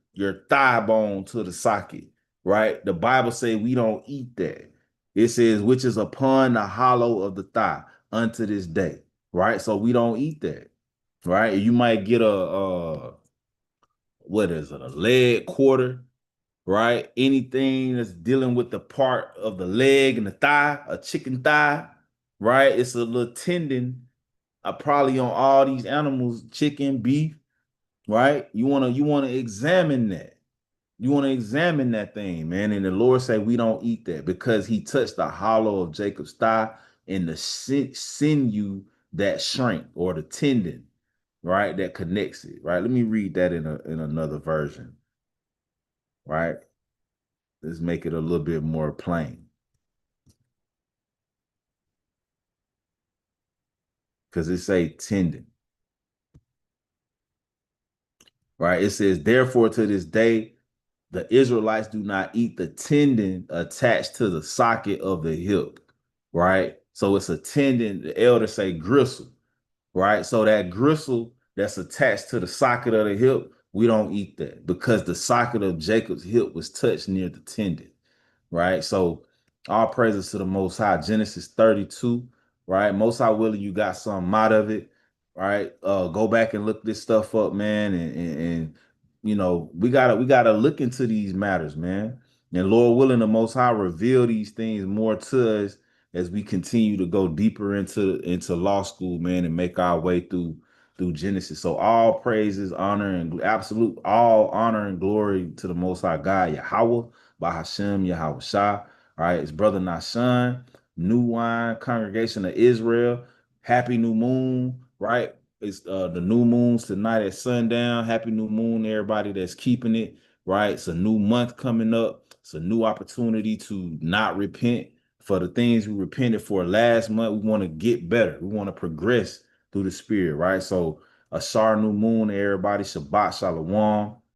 thigh bone to the socket, right? The Bible say we don't eat that. It says, which is upon the hollow of the thigh unto this day, right? So we don't eat that, right? You might get what is it, a leg quarter, right? Anything that's dealing with the part of the leg and the thigh, a chicken thigh, right? It's a little tendon, probably on all these animals, chicken, beef, right? You wanna examine that. You want to examine that thing, man. And the Lord said we don't eat that because he touched the hollow of Jacob's thigh and the sinew that shrank, or the tendon, right, that connects it, right? Let me read that in another version, right? Let's make it a little bit more plain. Because it say tendon, right? It says, therefore, to this day, the Israelites do not eat the tendon attached to the socket of the hip, right? So it's a tendon, the elders say gristle, right? So that gristle that's attached to the socket of the hip, we don't eat that because the socket of Jacob's hip was touched near the tendon, right? So all praises to the Most High. Genesis 32, right? Most High willing you got something out of it, right? Go back and look this stuff up, man, and you know we gotta look into these matters, man. And Lord willing, the Most High reveal these things more to us as we continue to go deeper into law school, man, and make our way through Genesis. So all praises, honor, and absolute all honor and glory to the Most High God, Yahweh, by Hashem, Yahweh Shah. All right, it's Brother Nashan, New Wine Congregation of Israel. Happy New Moon, right? It's the new moons tonight at sundown. Happy new moon, everybody that's keeping it, right? It's a new month coming up. It's a new opportunity to not repent for the things we repented for last month. We want to get better. We want to progress through the spirit, right? So a Shar new moon, everybody. Shabbat Shalom.